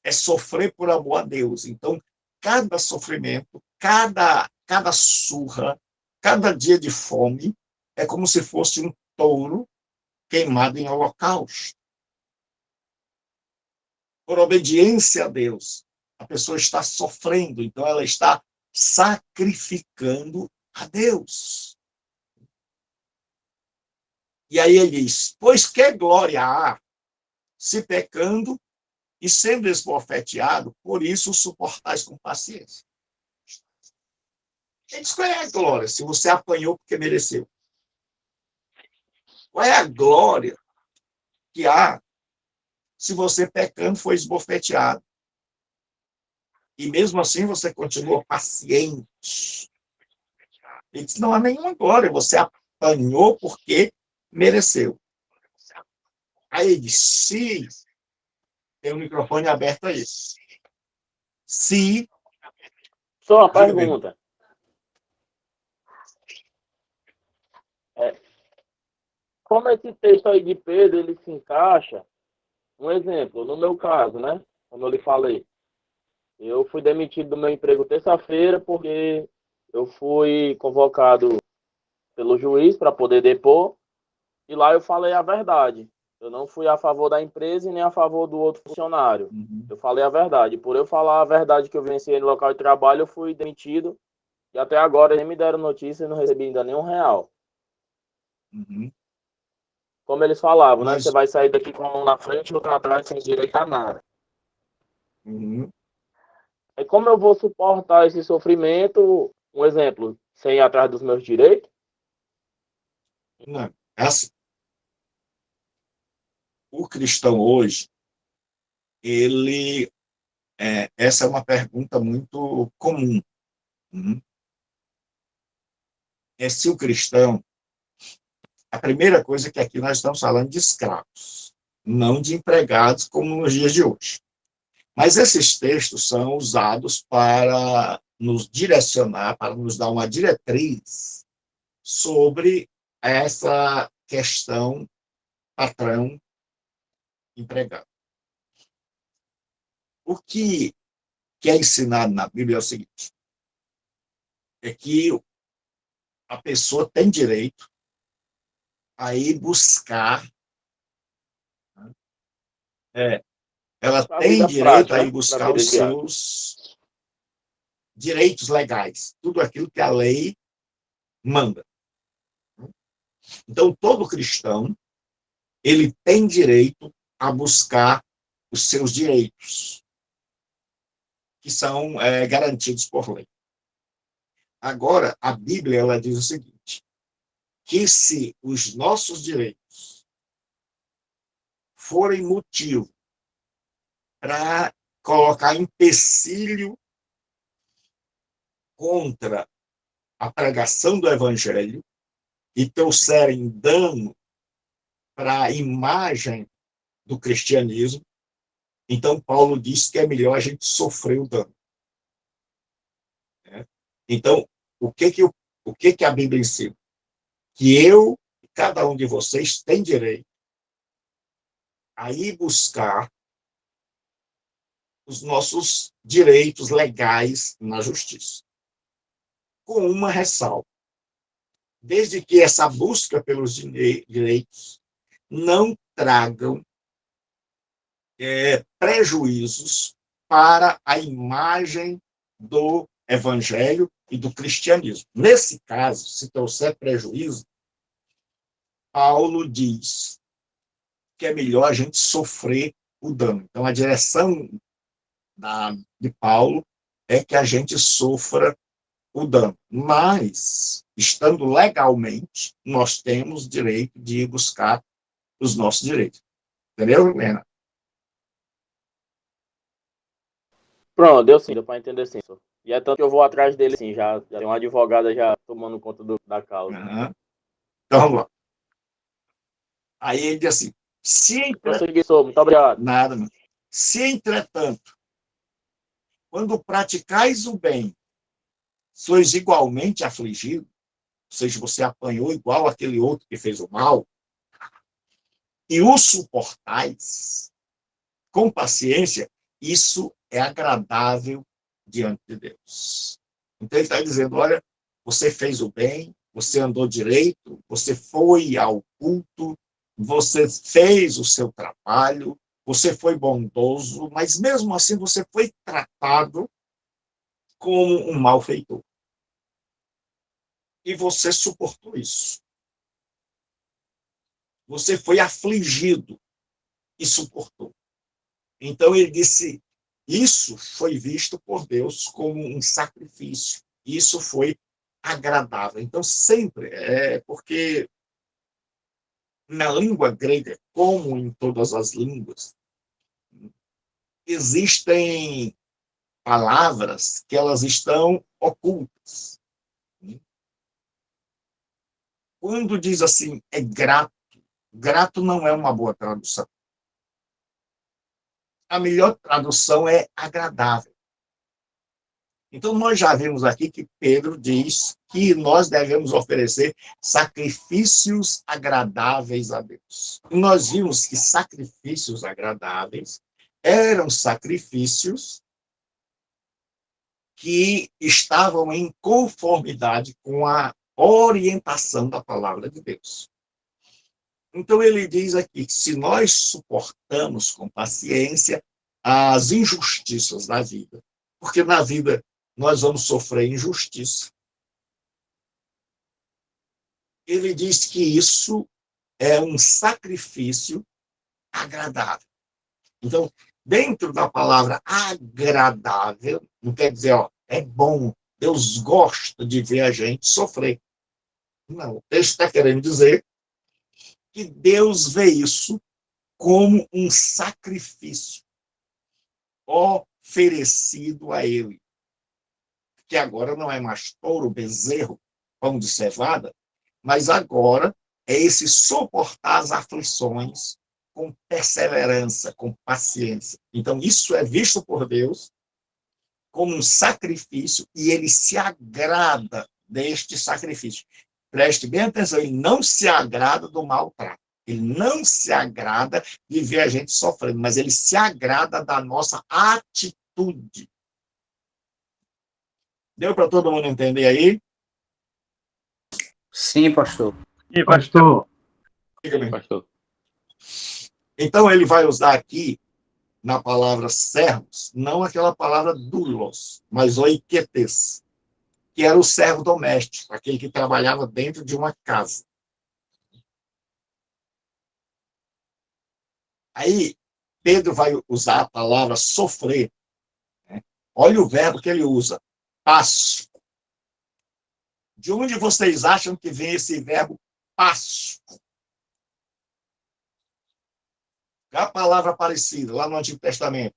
É sofrer por amor a Deus. Então, cada sofrimento, cada surra, cada dia de fome é como se fosse um touro queimado em holocausto. Por obediência a Deus, a pessoa está sofrendo, então ela está sacrificando a Deus. E aí ele diz, pois que glória há se pecando e sendo esbofeteado, por isso suportais com paciência. Ele diz, qual é a glória se você apanhou porque mereceu? Qual é a glória que há se você pecando foi esbofeteado? E mesmo assim você continua paciente. Ele diz, não há nenhuma glória, você apanhou porque mereceu. Aí ele diz, se tem o microfone aberto aí. Se. Só uma Diga mesmo. pergunta. Como esse texto aí de Pedro, ele se encaixa? Um exemplo, no meu caso, né? Como eu lhe falei, eu fui demitido do meu emprego terça-feira porque eu fui convocado pelo juiz para poder depor e lá eu falei a verdade. Eu não fui a favor da empresa e nem a favor do outro funcionário. Eu falei a verdade. Por eu falar a verdade que eu vivenciei no local de trabalho, eu fui demitido e até agora nem me deram notícia e não recebi ainda nem R$ 1. Uhum. Como eles falavam, né? Você Mas, vai sair daqui com a mão na frente e outra atrás sem direito a nada. uhum. E como eu vou suportar esse sofrimento, um exemplo, sem ir atrás dos meus direitos? Não, o cristão hoje, ele, essa é uma pergunta muito comum. Uhum. É se o cristão, a primeira coisa é que aqui nós estamos falando de escravos, não de empregados como nos dias de hoje. Mas esses textos são usados para nos direcionar, para nos dar uma diretriz sobre essa questão patrão-empregado. O que é ensinado na Bíblia é o seguinte, é que a pessoa tem direito a ir buscar, né, ela Pra tem vida direito a prática, ir pra buscar vida os diária. seus direitos legais, tudo aquilo que a lei manda. Então, todo cristão, ele tem direito a buscar os seus direitos, que são garantidos por lei. Agora, a Bíblia ela diz o seguinte, que se os nossos direitos forem motivo para colocar empecilho contra a pregação do evangelho e trouxerem dano para a imagem do cristianismo, então Paulo diz que é melhor a gente sofrer o dano. Né? Então, o que a Bíblia ensina? Que eu e cada um de vocês tem direito a ir buscar os nossos direitos legais na justiça. Com uma ressalva. Desde que essa busca pelos direitos não tragam prejuízos para a imagem do evangelho e do cristianismo. Nesse caso, se trouxer prejuízo, Paulo diz que é melhor a gente sofrer o dano. Então, a direção de Paulo é que a gente sofra o dano. Mas, estando legalmente, nós temos direito de ir buscar os nossos direitos. Entendeu, Helena? Pronto, deu sim, deu pra entender sim. Só. E é tanto que eu vou atrás dele sim, já tem uma advogada já tomando conta da causa. Uhum. Então, vamos lá. Aí ele diz assim, Prosseguir, sou, muito obrigado. Nada, mano. Se, entretanto, quando praticais o bem, sois igualmente afligidos, ou seja, você apanhou igual aquele outro que fez o mal, e o suportais com paciência, isso é agradável diante de Deus. Então ele está dizendo, olha, você fez o bem, você andou direito, você foi ao culto, você fez o seu trabalho, você foi bondoso, mas mesmo assim você foi tratado como um malfeitor. E você suportou isso. Você foi afligido e suportou. Então ele disse, isso foi visto por Deus como um sacrifício. Isso foi agradável. Então sempre, porque na língua grega, como em todas as línguas, existem palavras que elas estão ocultas. Quando diz assim, é grato, grato não é uma boa tradução. A melhor tradução é agradável. Então, nós já vimos aqui que Pedro diz que nós devemos oferecer sacrifícios agradáveis a Deus. E nós vimos que sacrifícios agradáveis eram sacrifícios que estavam em conformidade com a orientação da palavra de Deus. Então, ele diz aqui que se nós suportamos com paciência as injustiças da vida, porque na vida nós vamos sofrer injustiça, ele diz que isso é um sacrifício agradável. Então, dentro da palavra agradável, não quer dizer, é bom, Deus gosta de ver a gente sofrer. Não, o texto está querendo dizer que Deus vê isso como um sacrifício oferecido a ele. Que agora não é mais touro, bezerro, pão de cevada, mas agora é esse suportar as aflições com perseverança, com paciência. Então, isso é visto por Deus como um sacrifício e ele se agrada deste sacrifício. Preste bem atenção, ele não se agrada do maltrato. Ele não se agrada de ver a gente sofrendo, mas ele se agrada da nossa atitude. Deu para todo mundo entender aí? Sim, pastor. E pastor, Sim, pastor. Então, ele vai usar aqui na palavra servos, não aquela palavra doulos, mas oiketes, que era o servo doméstico, aquele que trabalhava dentro de uma casa. Aí, Pedro vai usar a palavra sofrer. Né? Olha o verbo que ele usa, passo. De onde vocês acham que vem esse verbo passo? É a palavra parecida, lá no Antigo Testamento.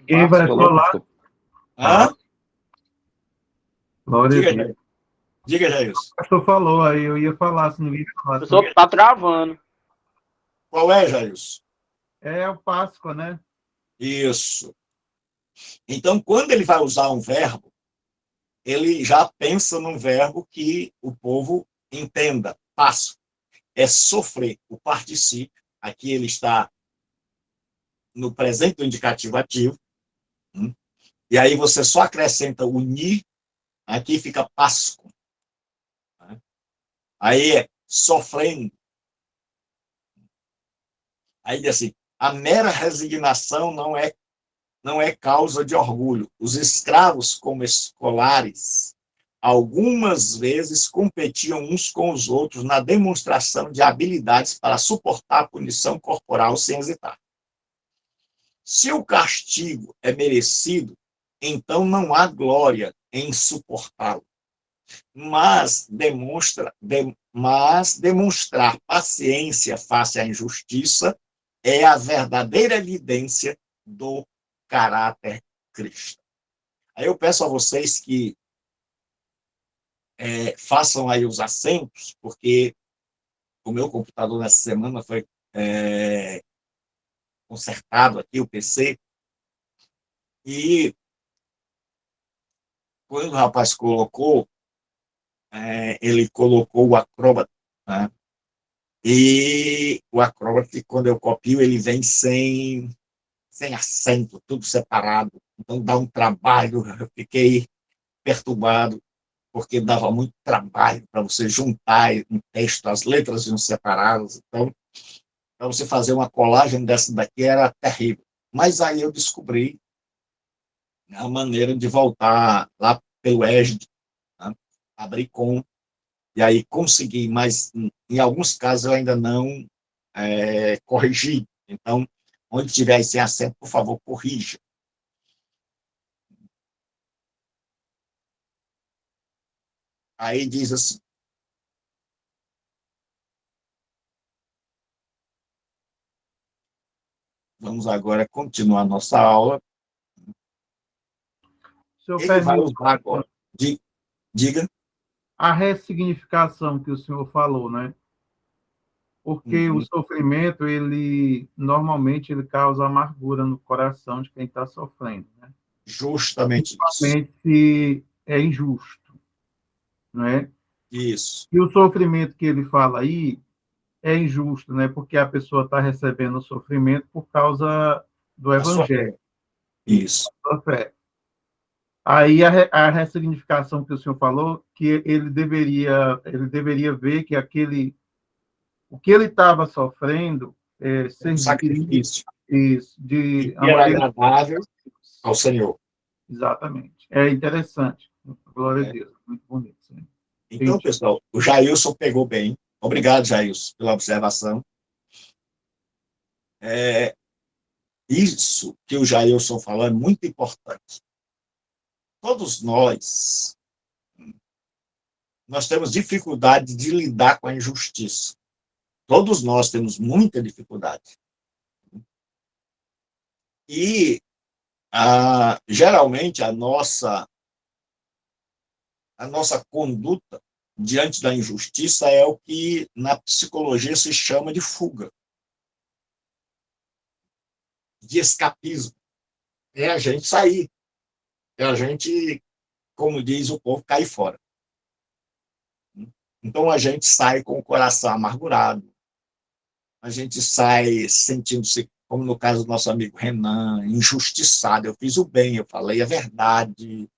Quem vai falar? Hã? Glória a Diga, Deus. Jair. Diga, Jair. O pastor falou aí, eu ia falar, se não ia falar. O pessoal tá travando. Qual é, Jair? É o Páscoa, né? Isso. Então, quando ele vai usar um verbo, ele já pensa num verbo que o povo entenda. Passo. É sofrer. O particípio. Aqui ele está no presente do indicativo ativo. E aí você só acrescenta o ni. Aqui fica pasco. Aí é sofrendo. Aí diz assim, a mera resignação não é causa de orgulho. Os escravos, como escolares, algumas vezes competiam uns com os outros na demonstração de habilidades para suportar a punição corporal sem hesitar. Se o castigo é merecido, então não há glória em suportá-lo. Mas demonstrar paciência face à injustiça é a verdadeira evidência do caráter cristão. Aí eu peço a vocês que façam aí os acentos, porque o meu computador nessa semana foi consertado aqui, o PC, e quando o rapaz colocou, ele colocou o Acrobat, né? E o Acrobat, quando eu copio, ele vem sem acento, tudo separado. Então dá um trabalho, eu fiquei perturbado, porque dava muito trabalho para você juntar um texto, as letras iam separadas. Então, para você fazer uma colagem dessa daqui era terrível. Mas aí eu descobri a maneira de voltar lá pelo Edge, né? Abrir com, e aí consegui, mas em alguns casos eu ainda não corrigi. Então, onde tiver sem acento, por favor, corrija. Aí diz assim, vamos agora continuar nossa aula. Ele vai usar agora. Diga. A ressignificação que o senhor falou, né? Porque o sofrimento, ele normalmente ele causa amargura no coração de quem está sofrendo, né? Justamente principalmente isso. Se é injusto, não é? Isso. E o sofrimento que ele fala aí é injusto, né? Porque a pessoa está recebendo o sofrimento por causa do evangelho. Isso. Da fé. Aí a ressignificação que o senhor falou, que ele deveria ver que o que ele estava sofrendo Um sacrifício. Isso, de era agradável ao Senhor. Exatamente. É interessante. Glória a Deus. Muito bonito. Sim. Então, pessoal, o Jailson pegou bem. Obrigado, Jailson, pela observação. Isso que o Jailson falou é muito importante. Todos nós temos dificuldade de lidar com a injustiça. Todos nós temos muita dificuldade. E, geralmente, a nossa conduta diante da injustiça é o que na psicologia se chama de fuga, de escapismo. É a gente sair, é a gente, como diz o povo, cair fora. Então a gente sai com o coração amargurado, a gente sai sentindo-se, como no caso do nosso amigo Renan, injustiçado. Eu fiz o bem, eu falei a verdade,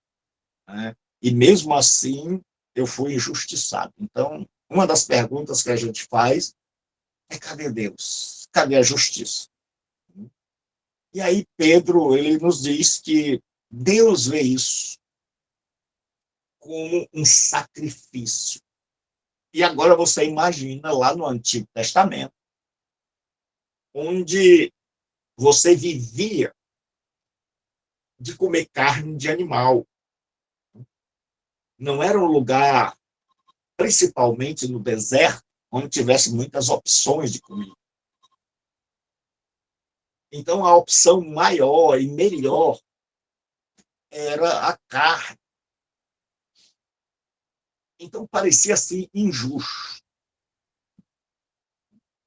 né? E mesmo assim eu fui injustiçado. Então, uma das perguntas que a gente faz é: cadê Deus? Cadê a justiça? E aí Pedro, ele nos diz que Deus vê isso como um sacrifício. E agora você imagina lá no Antigo Testamento, onde você vivia de comer carne de animal. Não era um lugar, principalmente no deserto, onde tivesse muitas opções de comida. Então, a opção maior e melhor era a carne. Então, parecia assim injusto.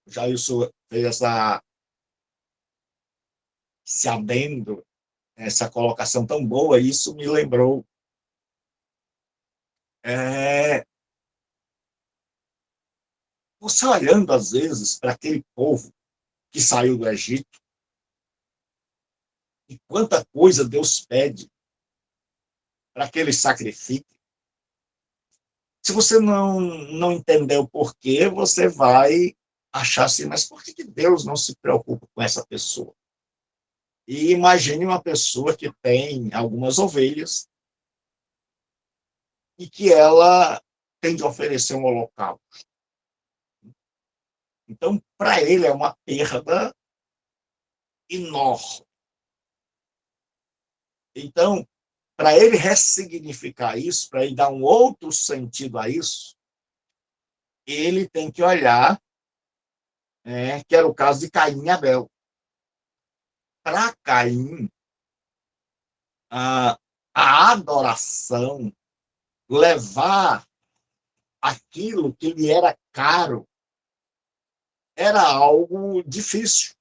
Já isso fez esse adendo, essa colocação tão boa, isso me lembrou você olhando, às vezes, para aquele povo que saiu do Egito, e quanta coisa Deus pede para que eles sacrifiquem. Se você não entender o porquê, você vai achar assim: mas por que Deus não se preocupa com essa pessoa? E imagine uma pessoa que tem algumas ovelhas e que ela tem de oferecer um holocausto. Então, para ele é uma perda enorme. Então, para ele ressignificar isso, para ele dar um outro sentido a isso, ele tem que olhar, que era o caso de Caim e Abel. Para Caim, a adoração, levar aquilo que lhe era caro, era algo difícil.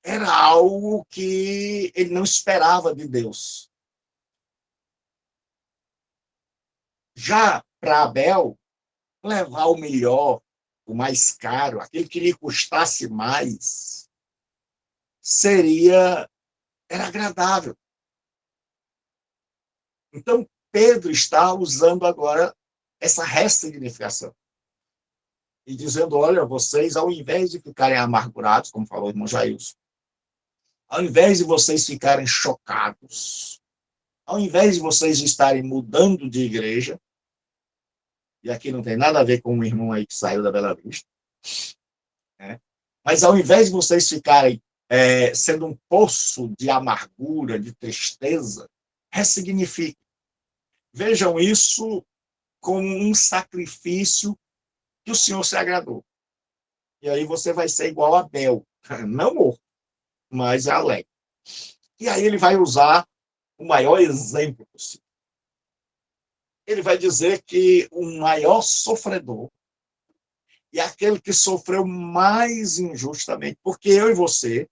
Era algo que ele não esperava de Deus. Já para Abel, levar o melhor, o mais caro, aquele que lhe custasse mais, era agradável. Então, Pedro está usando agora essa ressignificação e dizendo: olha, vocês, ao invés de ficarem amargurados, como falou o irmão Jailson, ao invés de vocês ficarem chocados, ao invés de vocês estarem mudando de igreja, e aqui não tem nada a ver com o irmão aí que saiu da Bela Vista, mas ao invés de vocês ficarem sendo um poço de amargura, de tristeza, ressignifiquem. Vejam isso como um sacrifício que o Senhor se agradou. E aí você vai ser igual a Abel, não morto, mas alegre. E aí ele vai usar o maior exemplo possível. Ele vai dizer que o maior sofredor é aquele que sofreu mais injustamente, porque eu e você,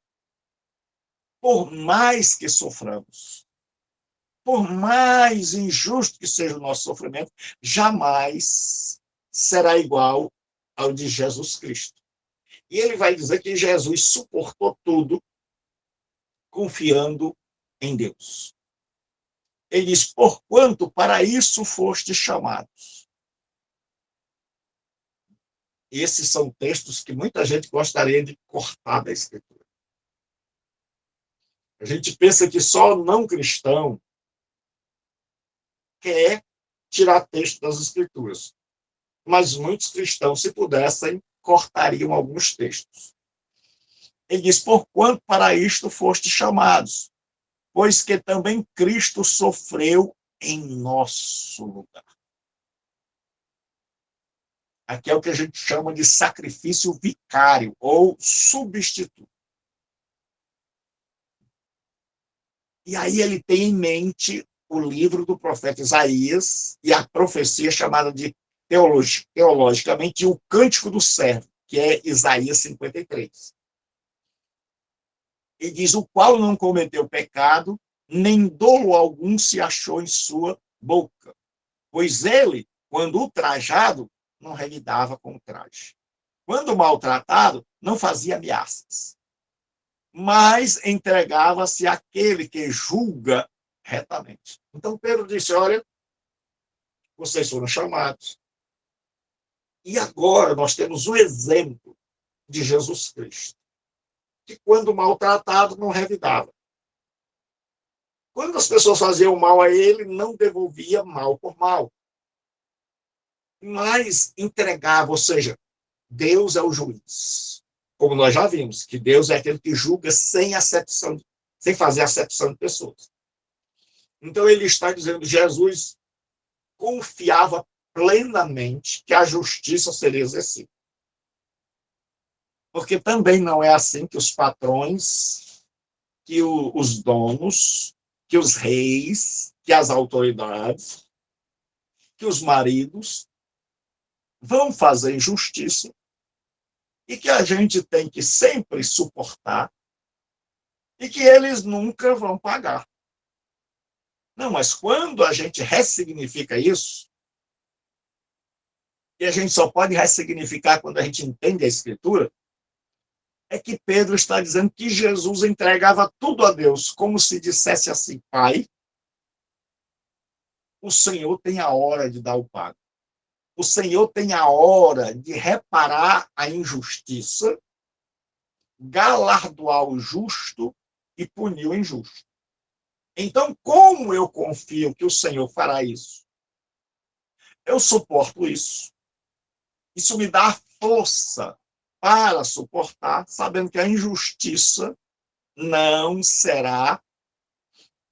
por mais que soframos, por mais injusto que seja o nosso sofrimento, jamais será igual ao de Jesus Cristo. E ele vai dizer que Jesus suportou tudo confiando em Deus. Ele diz: porquanto para isso foste chamados. Esses são textos que muita gente gostaria de cortar da Escritura. A gente pensa que só o não cristão quer tirar texto das Escrituras. Mas muitos cristãos, se pudessem, cortariam alguns textos. Ele diz: porquanto para isto foste chamados, pois que também Cristo sofreu em nosso lugar. Aqui é o que a gente chama de sacrifício vicário ou substituto. E aí ele tem em mente o livro do profeta Isaías e a profecia chamada de teologicamente o Cântico do Servo, que é Isaías 53. E diz: o qual não cometeu pecado, nem dolo algum se achou em sua boca. Pois ele, quando ultrajado, não revidava com o traje. Quando maltratado, não fazia ameaças. Mas entregava-se àquele que julga retamente. Então Pedro disse: olha, vocês foram chamados, E agora nós temos o exemplo de Jesus Cristo, que quando maltratado não revidava. Quando as pessoas faziam mal a ele, não devolvia mal por mal, mas entregava, ou seja, Deus é o juiz. Como nós já vimos, que Deus é aquele que julga sem acepção, sem fazer acepção de pessoas. Então ele está dizendo, Jesus confiava plenamente que a justiça seria exercida. Porque também não é assim que os patrões, que os donos, que os reis, que as autoridades, que os maridos vão fazer injustiça e que a gente tem que sempre suportar e que eles nunca vão pagar. Não, mas quando a gente ressignifica isso, e a gente só pode ressignificar quando a gente entende a Escritura, é que Pedro está dizendo que Jesus entregava tudo a Deus, como se dissesse assim, Pai, o Senhor tem a hora de dar o pago. O Senhor tem a hora de reparar a injustiça, galardoar o justo e punir o injusto. Então, como eu confio que o Senhor fará isso? Eu suporto isso. Isso me dá força para suportar, sabendo que a injustiça não será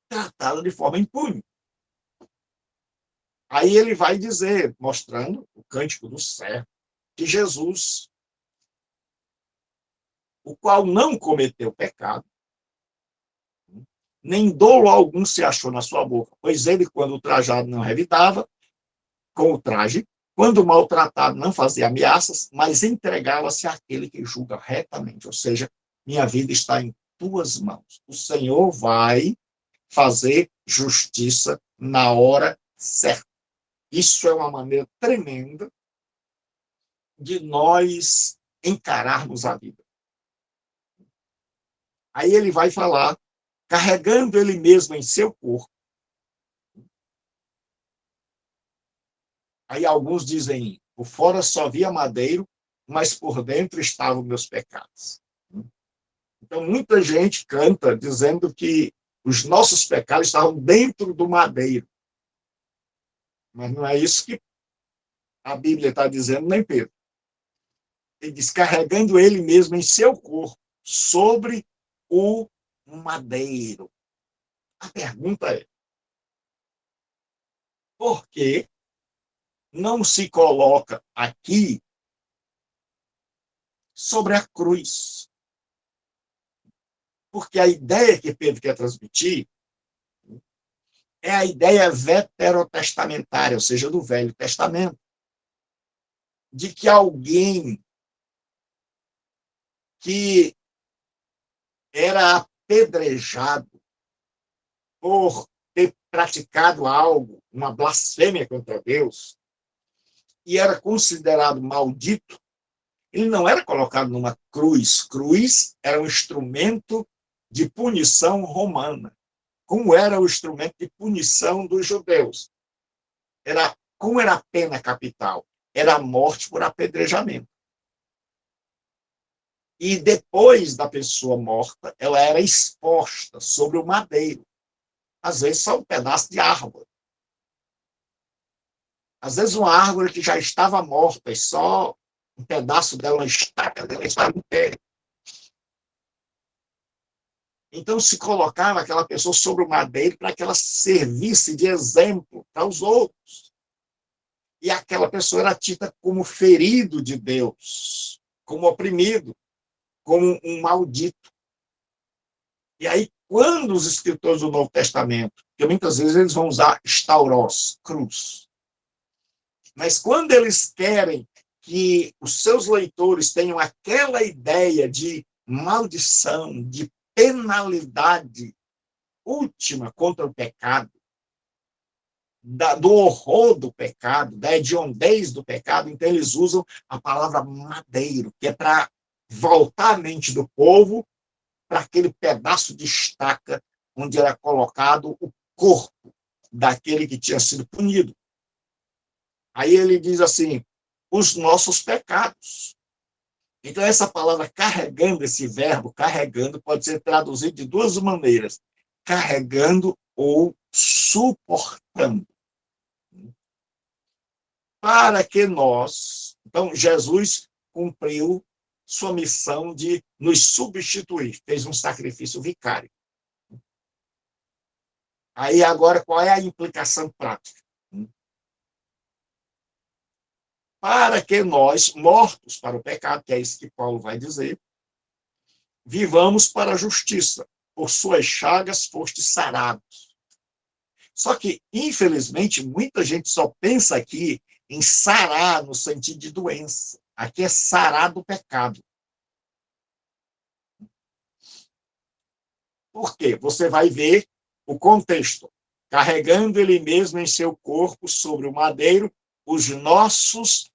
tratada de forma impune. Aí ele vai dizer, mostrando o cântico do servo, que Jesus, o qual não cometeu pecado, nem dolo algum se achou na sua boca, pois ele, quando o trajado não revidava, com o traje, quando maltratado não fazia ameaças, mas entregava-se àquele que julga retamente, ou seja, minha vida está em tuas mãos. O Senhor vai fazer justiça na hora certa. Isso é uma maneira tremenda de nós encararmos a vida. Aí ele vai falar, carregando ele mesmo em seu corpo. Aí alguns dizem, por fora só via madeiro, mas por dentro estavam meus pecados. Então, muita gente canta dizendo que os nossos pecados estavam dentro do madeiro. Mas não é isso que a Bíblia está dizendo, nem Pedro. Ele diz, carregando ele mesmo em seu corpo, sobre o madeiro. A pergunta é, por que não se coloca aqui sobre a cruz? Porque a ideia que Pedro quer transmitir é a ideia veterotestamentária, ou seja, do Velho Testamento, de que alguém que era apedrejado por ter praticado algo, uma blasfêmia contra Deus, e era considerado maldito, ele não era colocado numa cruz. Cruz era um instrumento de punição romana. Como era o instrumento de punição dos judeus? Como era a pena capital? Era a morte por apedrejamento. E depois da pessoa morta, ela era exposta sobre o madeiro. Às vezes só um pedaço de árvore. Às vezes uma árvore que já estava morta e só um pedaço dela, uma estaca dela estava em pé. Então se colocava aquela pessoa sobre o madeiro para que ela servisse de exemplo para os outros. E aquela pessoa era tida como ferido de Deus, como oprimido, como um maldito. E aí, quando os escritores do Novo Testamento, porque muitas vezes eles vão usar stauros, cruz, mas quando eles querem que os seus leitores tenham aquela ideia de maldição, de penalidade última contra o pecado, do horror do pecado, da hediondez do pecado, então eles usam a palavra madeiro, que é para voltar a mente do povo para aquele pedaço de estaca onde era colocado o corpo daquele que tinha sido punido. Aí ele diz assim, os nossos pecados. Então, essa palavra carregando, esse verbo carregando, pode ser traduzido de duas maneiras: carregando ou suportando. Para que nós... Então, Jesus cumpriu sua missão de nos substituir, fez um sacrifício vicário. Aí, agora, qual é a implicação prática? Para que nós, mortos para o pecado, que é isso que Paulo vai dizer, vivamos para a justiça. Por suas chagas fostes sarados. Só que, infelizmente, muita gente só pensa aqui em sarar no sentido de doença. Aqui é sarar do pecado. Por quê? Você vai ver o contexto. Carregando ele mesmo em seu corpo sobre o madeiro os nossos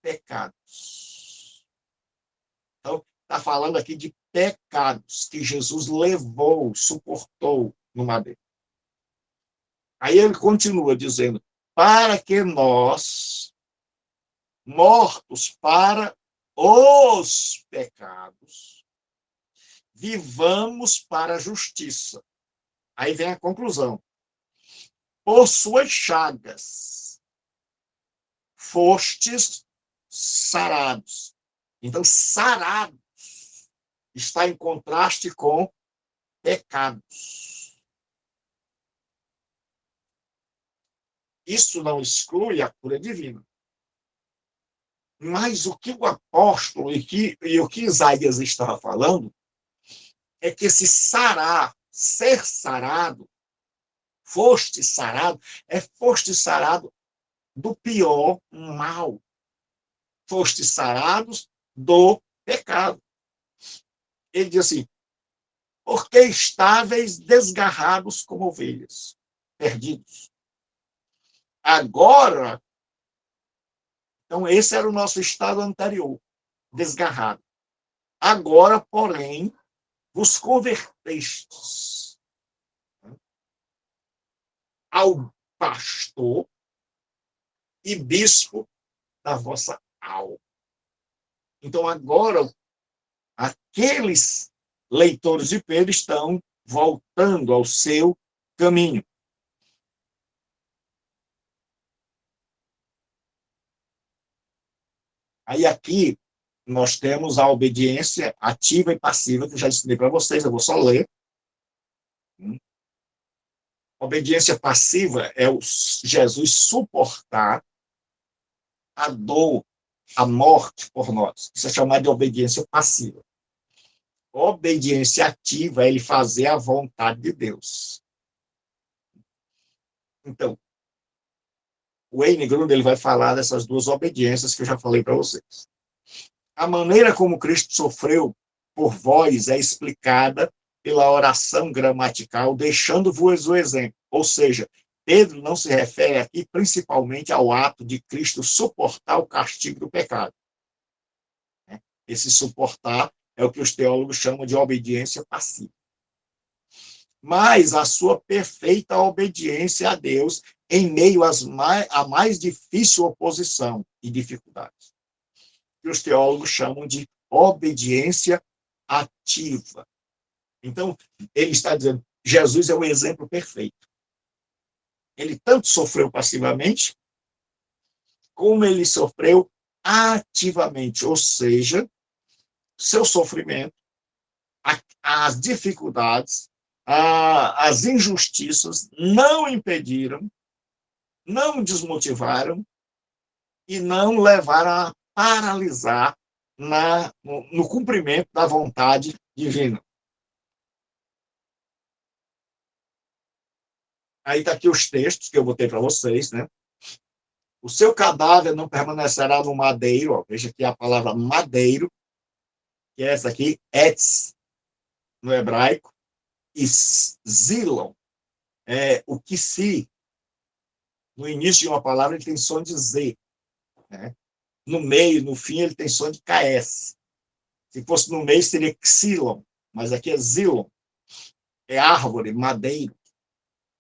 pecados. Então, está falando aqui de pecados que Jesus levou, suportou no madeiro. Aí ele continua dizendo, para que nós, mortos para os pecados, vivamos para a justiça. Aí vem a conclusão. Por suas chagas fostes sarados. Então, sarados está em contraste com pecados. Isso não exclui a cura divina. Mas o que o apóstolo e o que Isaías estava falando é que esse sarar, ser sarado, foste sarado do pior mal. Foste sarados do pecado. Ele diz assim, porque estáveis desgarrados como ovelhas, perdidos. Agora, então esse era o nosso estado anterior, desgarrado. Agora, porém, vos convertestes ao pastor e bispo da vossa alma. Então, agora, aqueles leitores de Pedro estão voltando ao seu caminho. Aí aqui nós temos a obediência ativa e passiva, que eu já ensinei para vocês, eu vou só ler. Obediência passiva é o Jesus suportar a dor, a morte por nós. Isso é chamado de obediência passiva. Obediência ativa é ele fazer a vontade de Deus. Então, o Wayne Grudem ele vai falar dessas duas obediências que eu já falei para vocês. A maneira como Cristo sofreu por vós é explicada pela oração gramatical, deixando-vos o exemplo. Ou seja, Pedro não se refere aqui principalmente ao ato de Cristo suportar o castigo do pecado. Esse suportar é o que os teólogos chamam de obediência passiva. Mas a sua perfeita obediência a Deus em meio à mais difícil oposição e dificuldades. Que os teólogos chamam de obediência ativa. Então, ele está dizendo, Jesus é o exemplo perfeito. Ele tanto sofreu passivamente, como ele sofreu ativamente, ou seja, seu sofrimento, as dificuldades, as injustiças não impediram, não desmotivaram e não levaram a paralisar no cumprimento da vontade divina. Aí está aqui os textos que eu botei para vocês, né? O seu cadáver não permanecerá no madeiro, ó, veja aqui a palavra madeiro, que é essa aqui, etz, no hebraico, e zilon, o que se, no início de uma palavra, ele tem som de Z, né? No meio, no fim, ele tem som de KS. Se fosse no meio, seria xilon, mas aqui é zilon, é árvore, madeiro.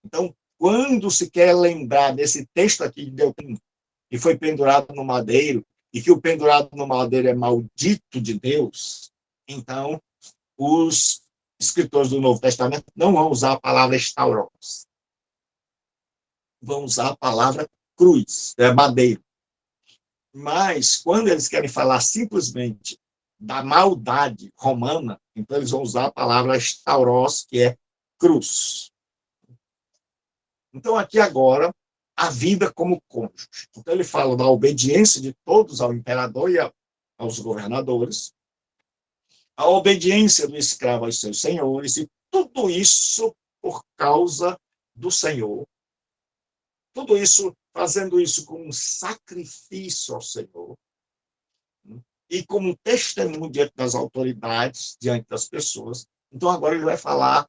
Então, quando se quer lembrar desse texto aqui de Deuteronômio e foi pendurado no madeiro, e que o pendurado no madeiro é maldito de Deus, então os escritores do Novo Testamento não vão usar a palavra estauros, vão usar a palavra cruz, madeiro. Mas, quando eles querem falar simplesmente da maldade romana, então eles vão usar a palavra estauros, que é cruz. Então, aqui agora, a vida como cônjuge. Então, ele fala da obediência de todos ao imperador e aos governadores, a obediência do escravo aos seus senhores, e tudo isso por causa do Senhor. Tudo isso, fazendo isso como um sacrifício ao Senhor, e como um testemunho diante das autoridades, diante das pessoas. Então, agora ele vai falar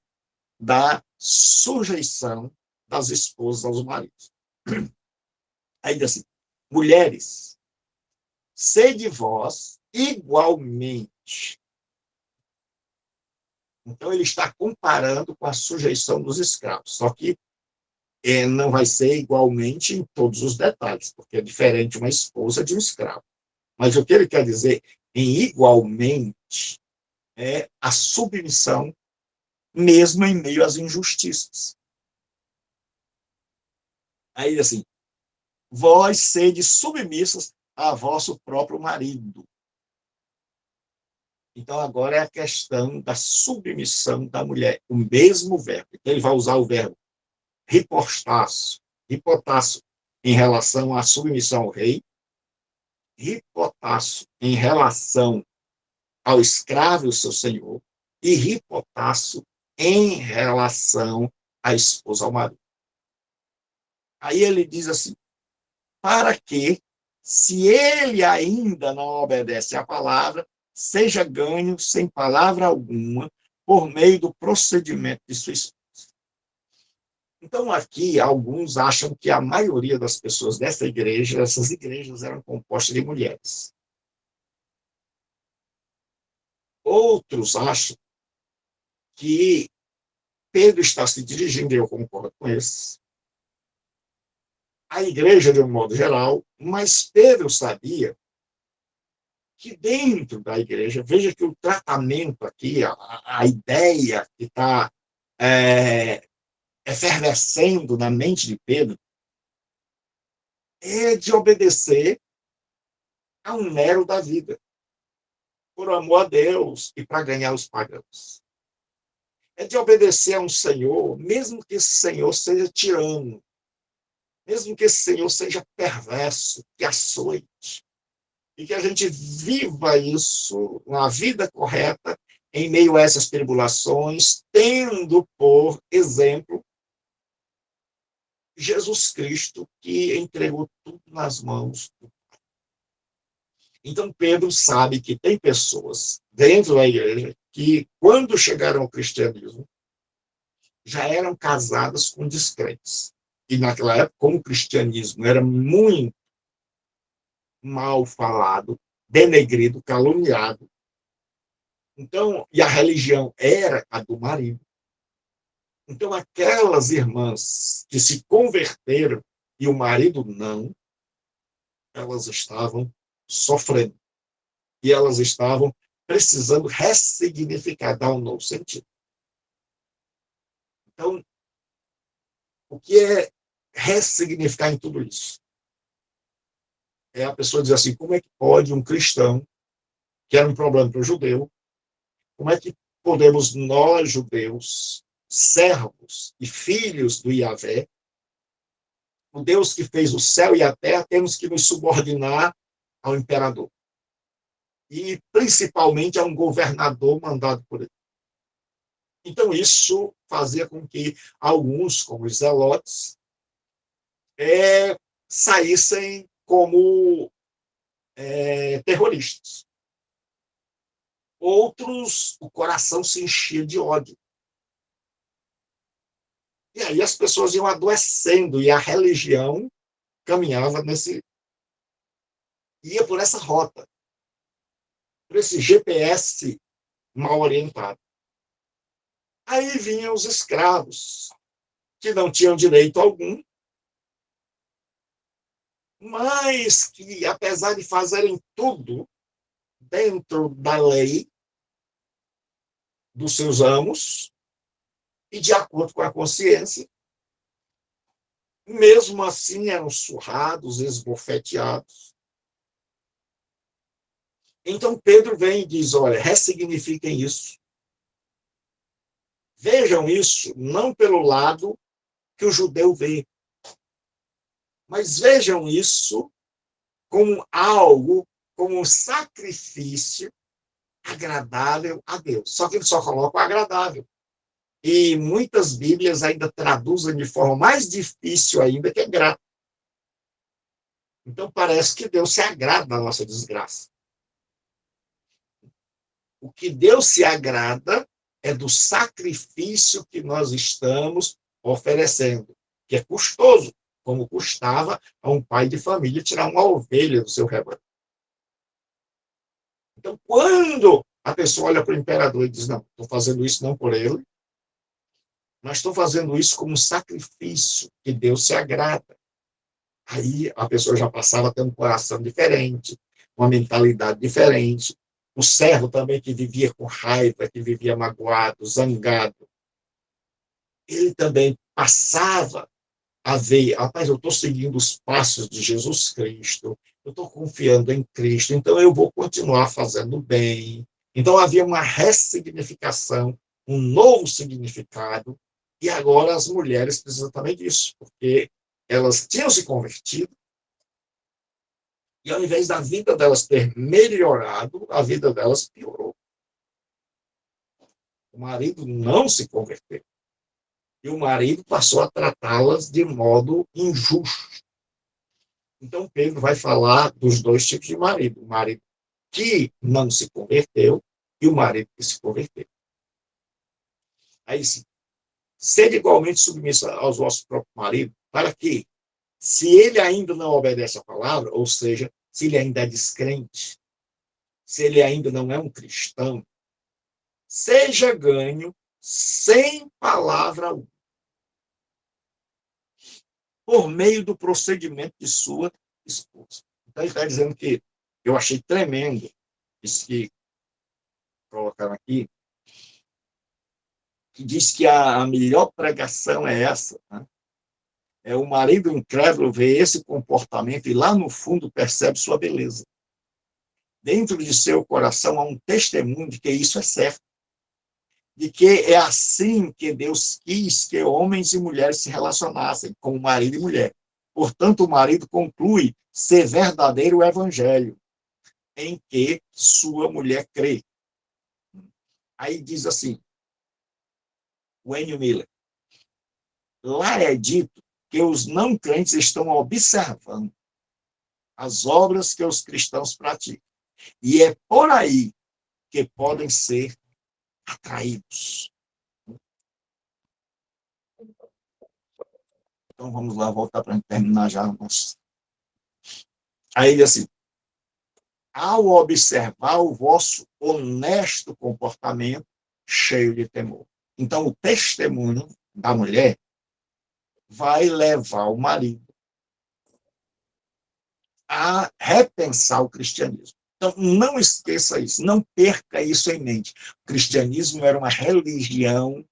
da sujeição das esposas aos maridos. Aí diz assim, mulheres, sede vós igualmente. Então, ele está comparando com a sujeição dos escravos, só que não vai ser igualmente em todos os detalhes, porque é diferente uma esposa de um escravo. Mas o que ele quer dizer em igualmente é a submissão, mesmo em meio às injustiças. Aí, assim, vós sede submissas a vosso próprio marido. Então, agora é a questão da submissão da mulher, o mesmo verbo. Então, ele vai usar o verbo hipotássio, em relação à submissão ao rei, hipotássio em relação ao escravo e ao seu senhor, e hipotássio em relação à esposa ao marido. Aí ele diz assim, para que, se ele ainda não obedece à palavra, seja ganho sem palavra alguma, por meio do procedimento de sua esposa. Então, aqui, alguns acham que a maioria das pessoas dessa igreja, essas igrejas eram compostas de mulheres. Outros acham que Pedro está se dirigindo, e eu concordo com eles, à igreja de um modo geral, mas Pedro sabia que dentro da igreja, veja que o tratamento aqui, a ideia que está efervescendo na mente de Pedro, é de obedecer a um Nero da vida, por amor a Deus e para ganhar os pagãos. É de obedecer a um Senhor, mesmo que esse Senhor seja tirano, mesmo que esse Senhor seja perverso, que açoite, e que a gente viva isso, uma vida correta, em meio a essas tribulações, tendo por exemplo Jesus Cristo, que entregou tudo nas mãos do Pai. Então, Pedro sabe que tem pessoas dentro da igreja que, quando chegaram ao cristianismo, já eram casadas com descrentes. E naquela época, como o cristianismo era muito mal falado, denegrido, caluniado, então, e a religião era a do marido, então aquelas irmãs que se converteram e o marido não, elas estavam sofrendo. E elas estavam precisando ressignificar, dar um novo sentido. Então, o que é ressignificar em tudo isso? É a pessoa dizer assim, como é que pode um cristão, que era um problema para o judeu, como é que podemos nós, judeus, servos e filhos do Yahvé, o Deus que fez o céu e a terra, temos que nos subordinar ao imperador? E, principalmente, a um governador mandado por ele. Então, isso fazia com que alguns, como os zelotes, saíssem como terroristas. Outros, o coração se enchia de ódio. E aí as pessoas iam adoecendo, e a religião caminhava ia por essa rota, por esse GPS mal orientado. Aí vinham os escravos, que não tinham direito algum, mas que, apesar de fazerem tudo dentro da lei dos seus amos e de acordo com a consciência, mesmo assim eram surrados, esbofeteados. Então Pedro vem e diz, olha, ressignifiquem isso. Vejam isso não pelo lado que o judeu vê, mas vejam isso como algo, como um sacrifício agradável a Deus. Só que ele só coloca o agradável. E muitas Bíblias ainda traduzem de forma mais difícil ainda, que é grato. Então parece que Deus se agrada da nossa desgraça. O que Deus se agrada é do sacrifício que nós estamos oferecendo, que é custoso, como custava a um pai de família tirar uma ovelha do seu rebanho. Então, quando a pessoa olha para o imperador e diz, não, estou fazendo isso não por ele, mas estou fazendo isso como um sacrifício que Deus se agrada. Aí a pessoa já passava a ter um coração diferente, uma mentalidade diferente. O servo também que vivia com raiva, que vivia magoado, zangado, ele também passava a ver, rapaz, eu estou seguindo os passos de Jesus Cristo, eu estou confiando em Cristo, então eu vou continuar fazendo bem. Então havia uma ressignificação, um novo significado, e agora as mulheres precisam também disso, porque elas tinham se convertido, e ao invés da vida delas ter melhorado, a vida delas piorou. O marido não se converteu. E o marido passou a tratá-las de modo injusto. Então, Pedro vai falar dos dois tipos de marido. O marido que não se converteu e o marido que se converteu. Aí sim, sede igualmente submissa aos vossos próprios maridos, para que, se ele ainda não obedece à palavra, ou seja, se ele ainda é descrente, se ele ainda não é um cristão, seja ganho sem palavra alguma, por meio do procedimento de sua esposa. Então, ele está dizendo que eu achei tremendo isso que colocaram aqui, que diz que a melhor pregação é essa, né? É o marido incrédulo ver esse comportamento e lá no fundo percebe sua beleza. Dentro de seu coração há um testemunho de que isso é certo, de que é assim que Deus quis que homens e mulheres se relacionassem, como marido e mulher. Portanto, o marido conclui ser verdadeiro o evangelho, em que sua mulher crê. Aí diz assim, Wayne Miller, lá é dito que os não crentes estão observando as obras que os cristãos praticam. E é por aí que podem ser atraídos. Então vamos lá, voltar para terminar já. Aí ele assim, ao observar o vosso honesto comportamento cheio de temor. Então o testemunho da mulher vai levar o marido a repensar o cristianismo. Então, não esqueça isso, não perca isso em mente. O cristianismo era uma religião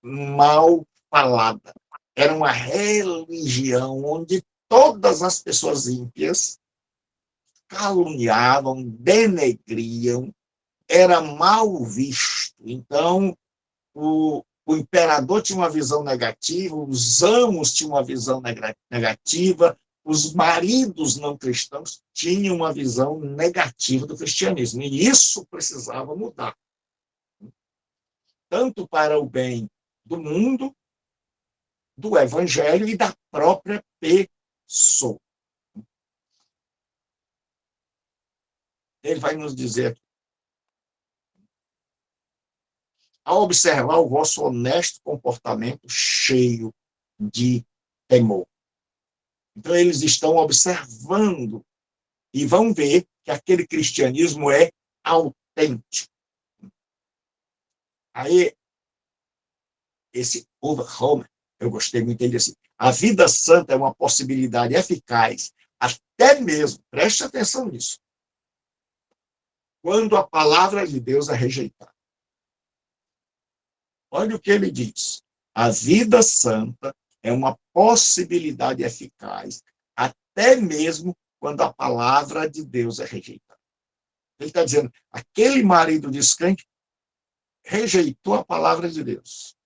mal falada. Era uma religião onde todas as pessoas ímpias caluniavam, denegriam, era mal visto. Então, o imperador tinha uma visão negativa, os amos tinham uma visão negativa, os maridos não cristãos tinham uma visão negativa do cristianismo. E isso precisava mudar. Tanto para o bem do mundo, do evangelho e da própria pessoa. Ele vai nos dizer aqui, ao observar o vosso honesto comportamento cheio de temor. Então, eles estão observando e vão ver que aquele cristianismo é autêntico. Aí, esse Homer, eu gostei muito dele assim, a vida santa é uma possibilidade eficaz a até mesmo, preste atenção nisso, quando a palavra de Deus é rejeitada. Olha o que ele diz. A vida santa é uma possibilidade eficaz, até mesmo quando a palavra de Deus é rejeitada. Ele está dizendo, aquele marido descrente rejeitou a palavra de Deus.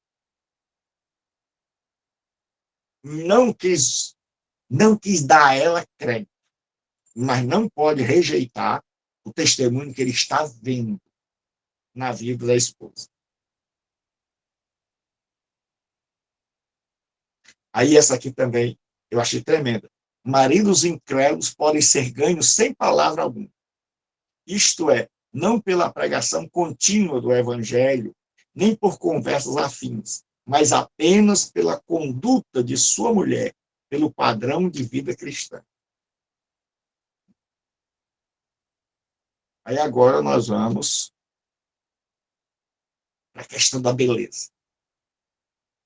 Não quis dar a ela crédito, mas não pode rejeitar o testemunho que ele está vendo na vida da esposa. Aí essa aqui também eu achei tremenda. Maridos incrédulos podem ser ganhos sem palavra alguma. Isto é, não pela pregação contínua do evangelho, nem por conversas afins, mas apenas pela conduta de sua mulher, pelo padrão de vida cristã. Aí agora nós vamos para a questão da beleza.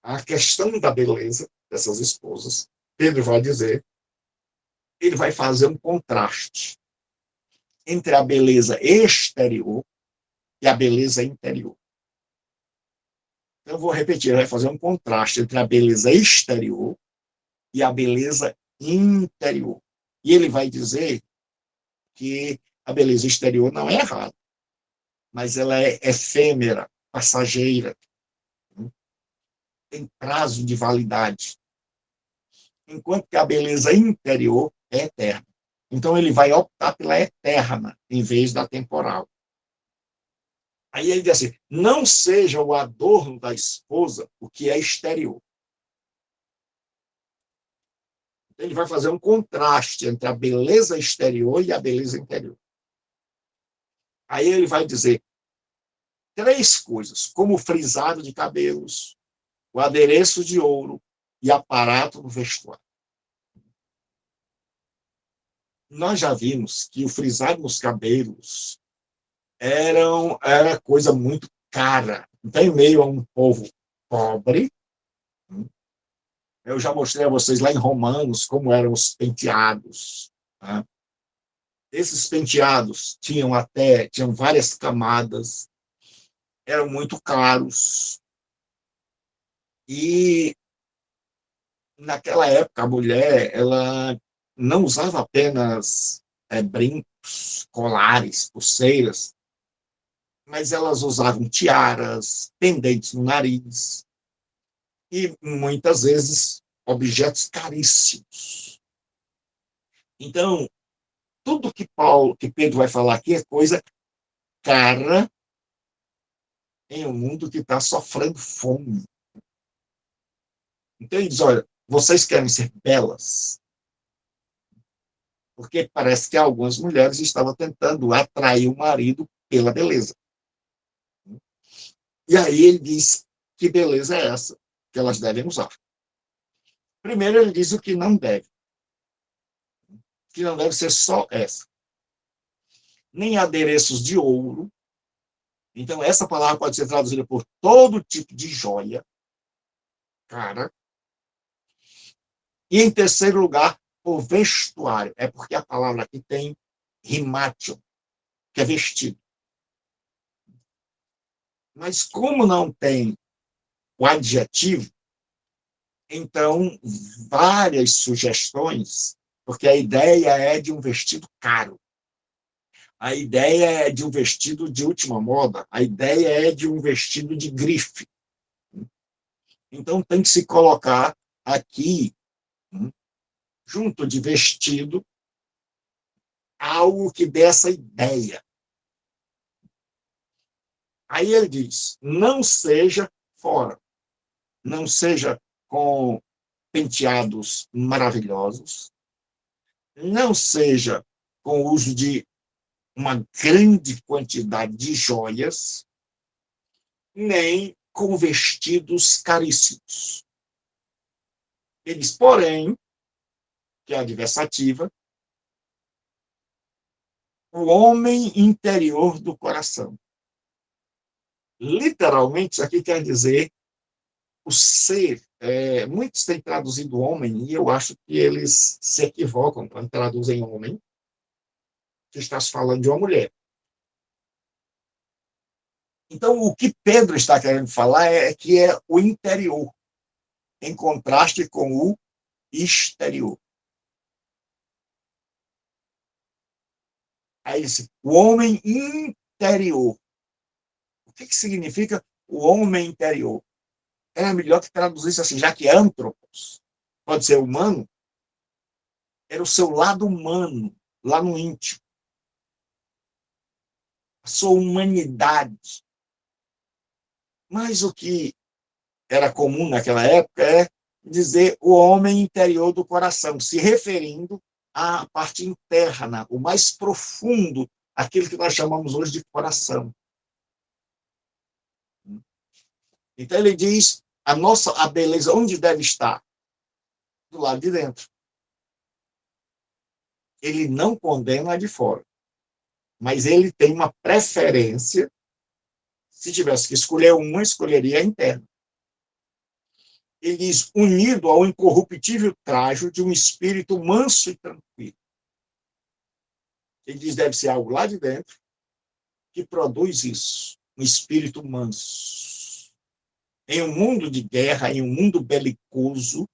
A questão da beleza dessas esposas, Pedro vai dizer, ele vai fazer um contraste entre a beleza exterior e a beleza interior. Então, eu vou repetir, ele vai fazer um contraste entre a beleza exterior e a beleza interior. E ele vai dizer que a beleza exterior não é errada, mas ela é efêmera, passageira, tem prazo de validade, enquanto que a beleza interior é eterna. Então, ele vai optar pela eterna, em vez da temporal. Aí ele diz assim, não seja o adorno da esposa o que é exterior. Ele vai fazer um contraste entre a beleza exterior e a beleza interior. Aí ele vai dizer 3 coisas, como o frisado de cabelos, o adereço de ouro e aparato do vestuário. Nós já vimos que o frisado nos cabelos era coisa muito cara. Então, em meio a um povo pobre, eu já mostrei a vocês lá em Romanos como eram os penteados. Tá? Esses penteados tinham várias camadas, eram muito caros. E naquela época a mulher ela não usava apenas brincos, colares, pulseiras, mas elas usavam tiaras, pendentes no nariz e muitas vezes objetos caríssimos. Então, tudo que Pedro vai falar aqui é coisa cara em um mundo que está sofrendo fome. Então ele diz, olha, vocês querem ser belas? Porque parece que algumas mulheres estavam tentando atrair o marido pela beleza. E aí ele diz que beleza é essa que elas devem usar. Primeiro ele diz o que não deve. Que não deve ser só essa. Nem adereços de ouro. Então essa palavra pode ser traduzida por todo tipo de joia, cara. E em terceiro lugar, o vestuário. É porque a palavra aqui tem rimation, que é vestido. Mas como não tem o adjetivo, então várias sugestões, porque a ideia é de um vestido caro. A ideia é de um vestido de última moda. A ideia é de um vestido de grife. Então tem que se colocar aqui, junto de vestido, algo que dê essa ideia. Aí ele diz, não seja fora, não seja com penteados maravilhosos, não seja com o uso de uma grande quantidade de joias, nem com vestidos caríssimos. Ele diz, porém, que é a adversativa, o homem interior do coração. Literalmente, isso aqui quer dizer o ser muitos têm traduzido homem, e eu acho que eles se equivocam quando traduzem homem, que está se falando de uma mulher. Então, o que Pedro está querendo falar é que é o interior, em contraste com o exterior. Aí, o homem interior. O que significa o homem interior? É melhor que traduzisse assim, já que é antropos, pode ser humano, era o seu lado humano, lá no íntimo. A sua humanidade. Mas o que era comum naquela época é dizer o homem interior do coração, se referindo à parte interna, o mais profundo, aquilo que nós chamamos hoje de coração. Então ele diz, a beleza, onde deve estar? Do lado de dentro. Ele não condena a de fora, mas ele tem uma preferência. Se tivesse que escolher uma, escolheria a interna. Ele diz, unido ao incorruptível trajo de um espírito manso e tranquilo. Ele diz, deve ser algo lá de dentro que produz isso, um espírito manso. Em um mundo de guerra, em um mundo belicoso,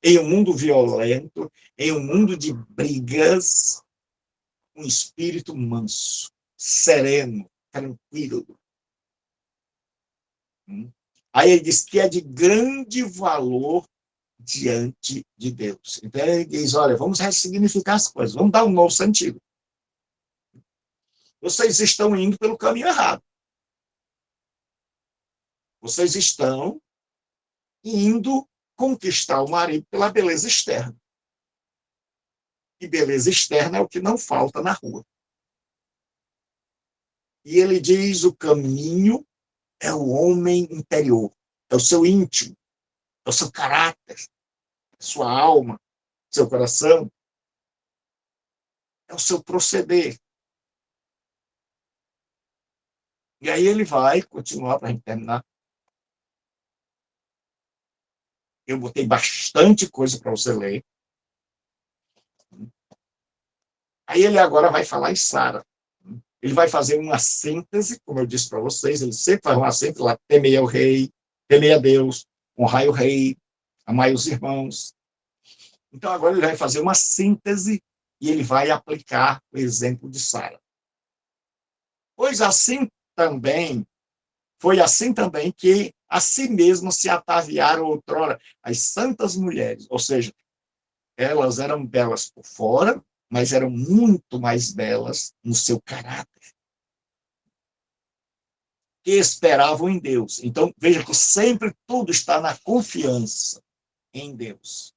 em um mundo violento, em um mundo de brigas, um espírito manso, sereno, tranquilo. Aí ele diz que é de grande valor diante de Deus. Então ele diz, olha, vamos ressignificar as coisas, vamos dar um novo sentido. Vocês estão indo pelo caminho errado. Vocês estão indo conquistar o marido pela beleza externa. E beleza externa é o que não falta na rua. E ele diz, o caminho é o homem interior, é o seu íntimo, é o seu caráter, a sua alma, seu coração, é o seu proceder. E aí ele vai continuar para a gente terminar. Eu botei bastante coisa para você ler. Aí ele agora vai falar em Sara. Ele vai fazer uma síntese, como eu disse para vocês, ele sempre faz uma síntese lá, temei ao rei, temei a Deus, honrai o rei, amai os irmãos. Então agora ele vai fazer uma síntese e ele vai aplicar o exemplo de Sara. Pois assim também, foi assim também que a si mesmo se ataviaram outrora as santas mulheres, ou seja, elas eram belas por fora, mas eram muito mais belas no seu caráter, que esperavam em Deus. Então, veja que sempre tudo está na confiança em Deus,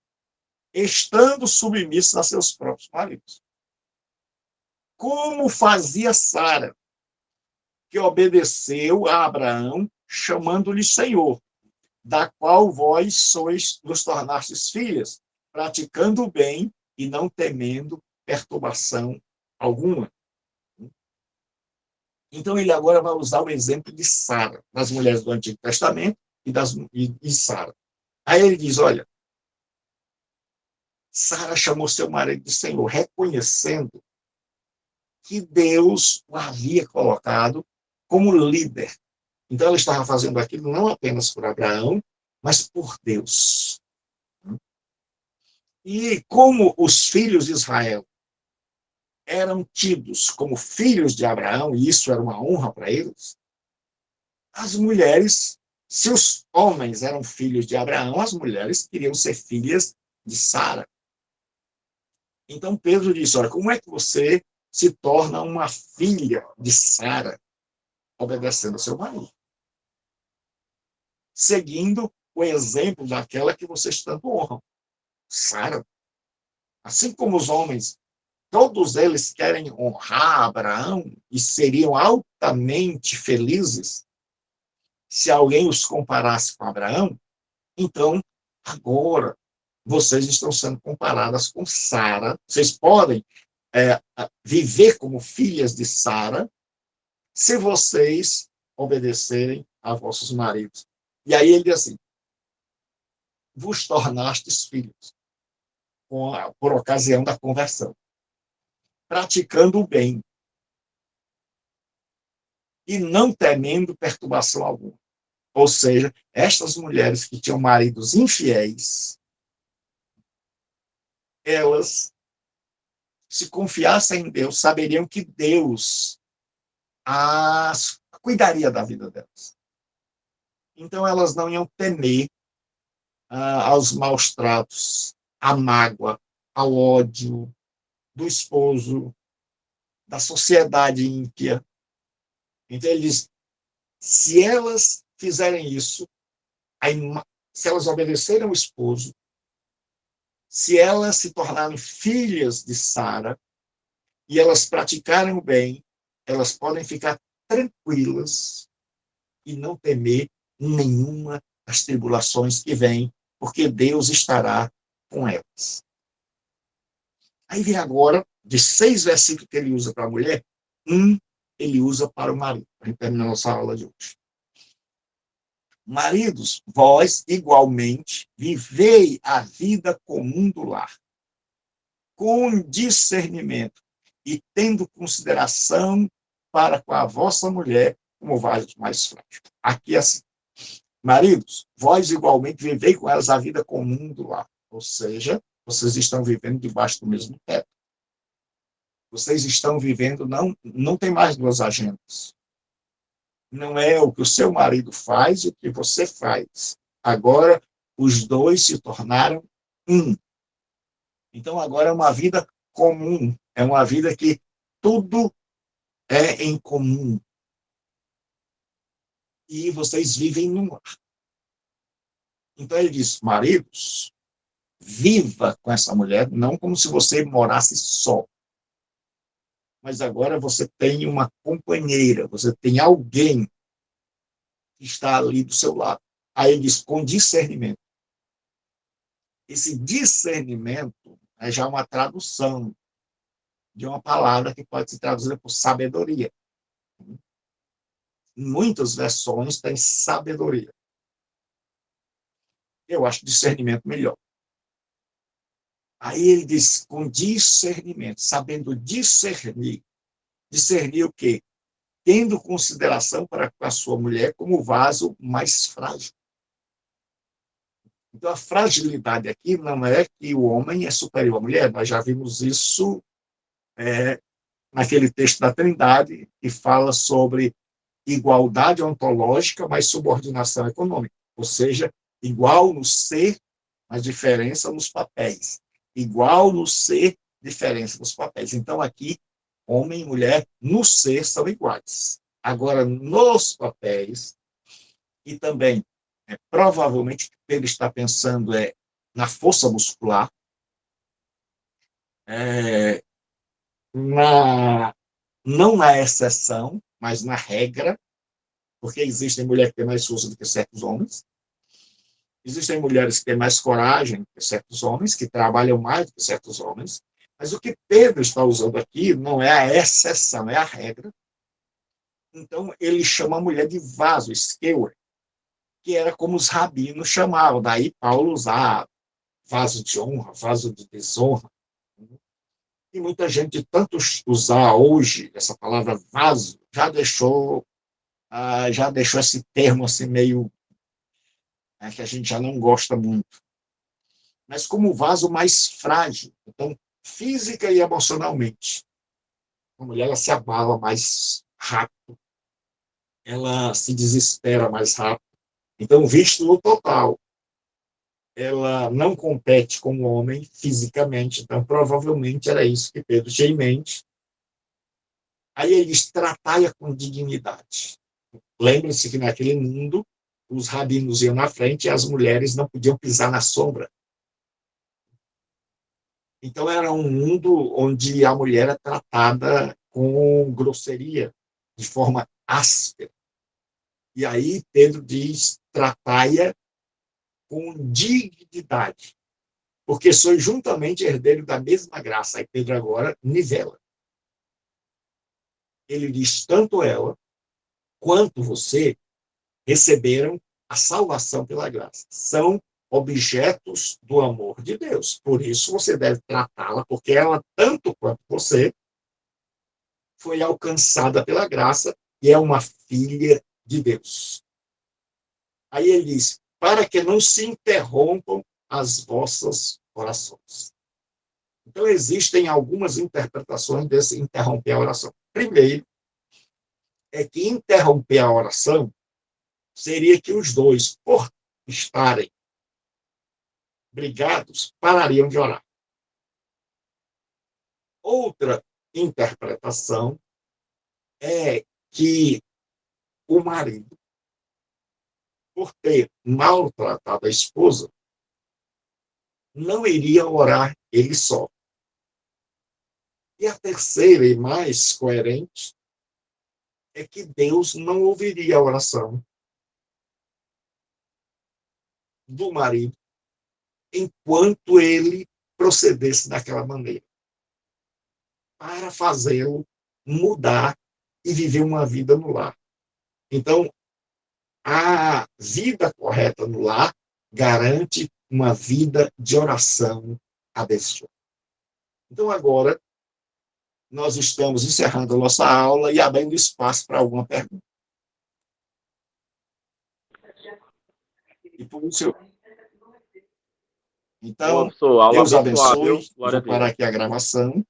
estando submissos a seus próprios maridos. Como fazia Sara, que obedeceu a Abraão, chamando-lhe Senhor, da qual vós sois nos tornastes filhas, praticando o bem e não temendo perturbação alguma. Então, ele agora vai usar o exemplo de Sara, das mulheres do Antigo Testamento e Sara. Aí ele diz, olha, Sara chamou seu marido de Senhor, reconhecendo que Deus o havia colocado como líder. Então, ela estava fazendo aquilo não apenas por Abraão, mas por Deus. E como os filhos de Israel eram tidos como filhos de Abraão, e isso era uma honra para eles, as mulheres, se os homens eram filhos de Abraão, as mulheres queriam ser filhas de Sara. Então Pedro disse, olha, como é que você se torna uma filha de Sara, obedecendo ao seu marido? Seguindo o exemplo daquela que vocês tanto honram, Sara. Assim como os homens, todos eles querem honrar Abraão e seriam altamente felizes se alguém os comparasse com Abraão, então, agora, vocês estão sendo comparadas com Sara. Vocês podem viver como filhas de Sara se vocês obedecerem a vossos maridos. E aí ele diz assim, vos tornastes filhos, por ocasião da conversão, praticando o bem e não temendo perturbação alguma. Ou seja, estas mulheres que tinham maridos infiéis, elas, se confiassem em Deus, saberiam que Deus cuidaria da vida delas. Então, elas não iam temer aos maus tratos, à mágoa, ao ódio do esposo, da sociedade ímpia. Então, ele diz, se elas fizerem isso, se elas obedecerem ao esposo, se elas se tornarem filhas de Sara e elas praticarem o bem, elas podem ficar tranquilas e não temer nenhuma das tribulações que vêm, porque Deus estará com elas. Aí vem agora, de 6 versículos que ele usa para a mulher, ele usa para o marido, para a gente terminar a nossa aula de hoje. Maridos, vós, igualmente, vivei a vida comum do lar, com discernimento e tendo consideração para com a vossa mulher como vaso mais frágil. Aqui é assim. Maridos, vós, igualmente, vivei com elas a vida comum do lar. Ou seja, vocês estão vivendo debaixo do mesmo teto. Vocês estão vivendo, não tem mais 2 agendas. Não é o que o seu marido faz e o que você faz. Agora, os 2 se tornaram um. Então, agora é uma vida comum. É uma vida que tudo é em comum. E vocês vivem num lar. Então, ele diz, maridos, viva com essa mulher, não como se você morasse só. Mas agora você tem uma companheira, você tem alguém que está ali do seu lado. Aí ele diz, com discernimento. Esse discernimento é já uma tradução de uma palavra que pode ser traduzida por sabedoria. Em muitas versões tem sabedoria. Eu acho discernimento melhor. Aí ele diz, com discernimento, sabendo discernir. Discernir o quê? Tendo consideração para a sua mulher como vaso mais frágil. Então, a fragilidade aqui não é que o homem é superior à mulher. Nós já vimos isso naquele texto da Trindade, que fala sobre igualdade ontológica, mas subordinação econômica. Ou seja, igual no ser, mas diferença nos papéis. Igual no ser, diferença nos papéis. Então, aqui, homem e mulher, no ser, são iguais. Agora, nos papéis, e também, provavelmente, o que ele está pensando na força muscular, não na exceção, mas na regra, porque existem mulheres que têm mais força do que certos homens, existem mulheres que têm mais coragem do que certos homens, que trabalham mais do que certos homens, mas o que Pedro está usando aqui não é a exceção, é a regra. Então, ele chama a mulher de vaso, skewer, que era como os rabinos chamavam. Daí Paulo usava vaso de honra, vaso de desonra. E muita gente, de tanto usar hoje essa palavra vaso, já deixou esse termo assim meio que a gente já não gosta muito. Mas como vaso mais frágil, então, física e emocionalmente. A mulher ela se abala mais rápido, ela se desespera mais rápido. Então, visto no total, ela não compete com o homem fisicamente, então provavelmente era isso que Pedro tinha em mente. Aí ele diz, tratai-a com dignidade. Lembre-se que naquele mundo, os rabinos iam na frente e as mulheres não podiam pisar na sombra. Então era um mundo onde a mulher era tratada com grosseria, de forma áspera. E aí Pedro diz, tratai-a com dignidade, porque sois juntamente herdeiro da mesma graça. Aí Pedro agora nivela. Ele diz, tanto ela quanto você receberam a salvação pela graça. São objetos do amor de Deus. Por isso você deve tratá-la, porque ela, tanto quanto você, foi alcançada pela graça e é uma filha de Deus. Aí ele diz, para que não se interrompam as vossas orações. Então, existem algumas interpretações desse interromper a oração. Primeiro, é que interromper a oração seria que os dois, por estarem brigados, parariam de orar. Outra interpretação é que o marido, por ter maltratado a esposa, não iria orar ele só. E a terceira e mais coerente é que Deus não ouviria a oração do marido enquanto ele procedesse daquela maneira, para fazê-lo mudar e viver uma vida no lar. Então, a vida correta no lar garante uma vida de oração abençoada. Então, agora, nós estamos encerrando a nossa aula e abrindo espaço para alguma pergunta. E por isso, então, Professor, aula Deus abençoada, abençoe. viu? Glória a Vou parar Deus. aqui a gravação.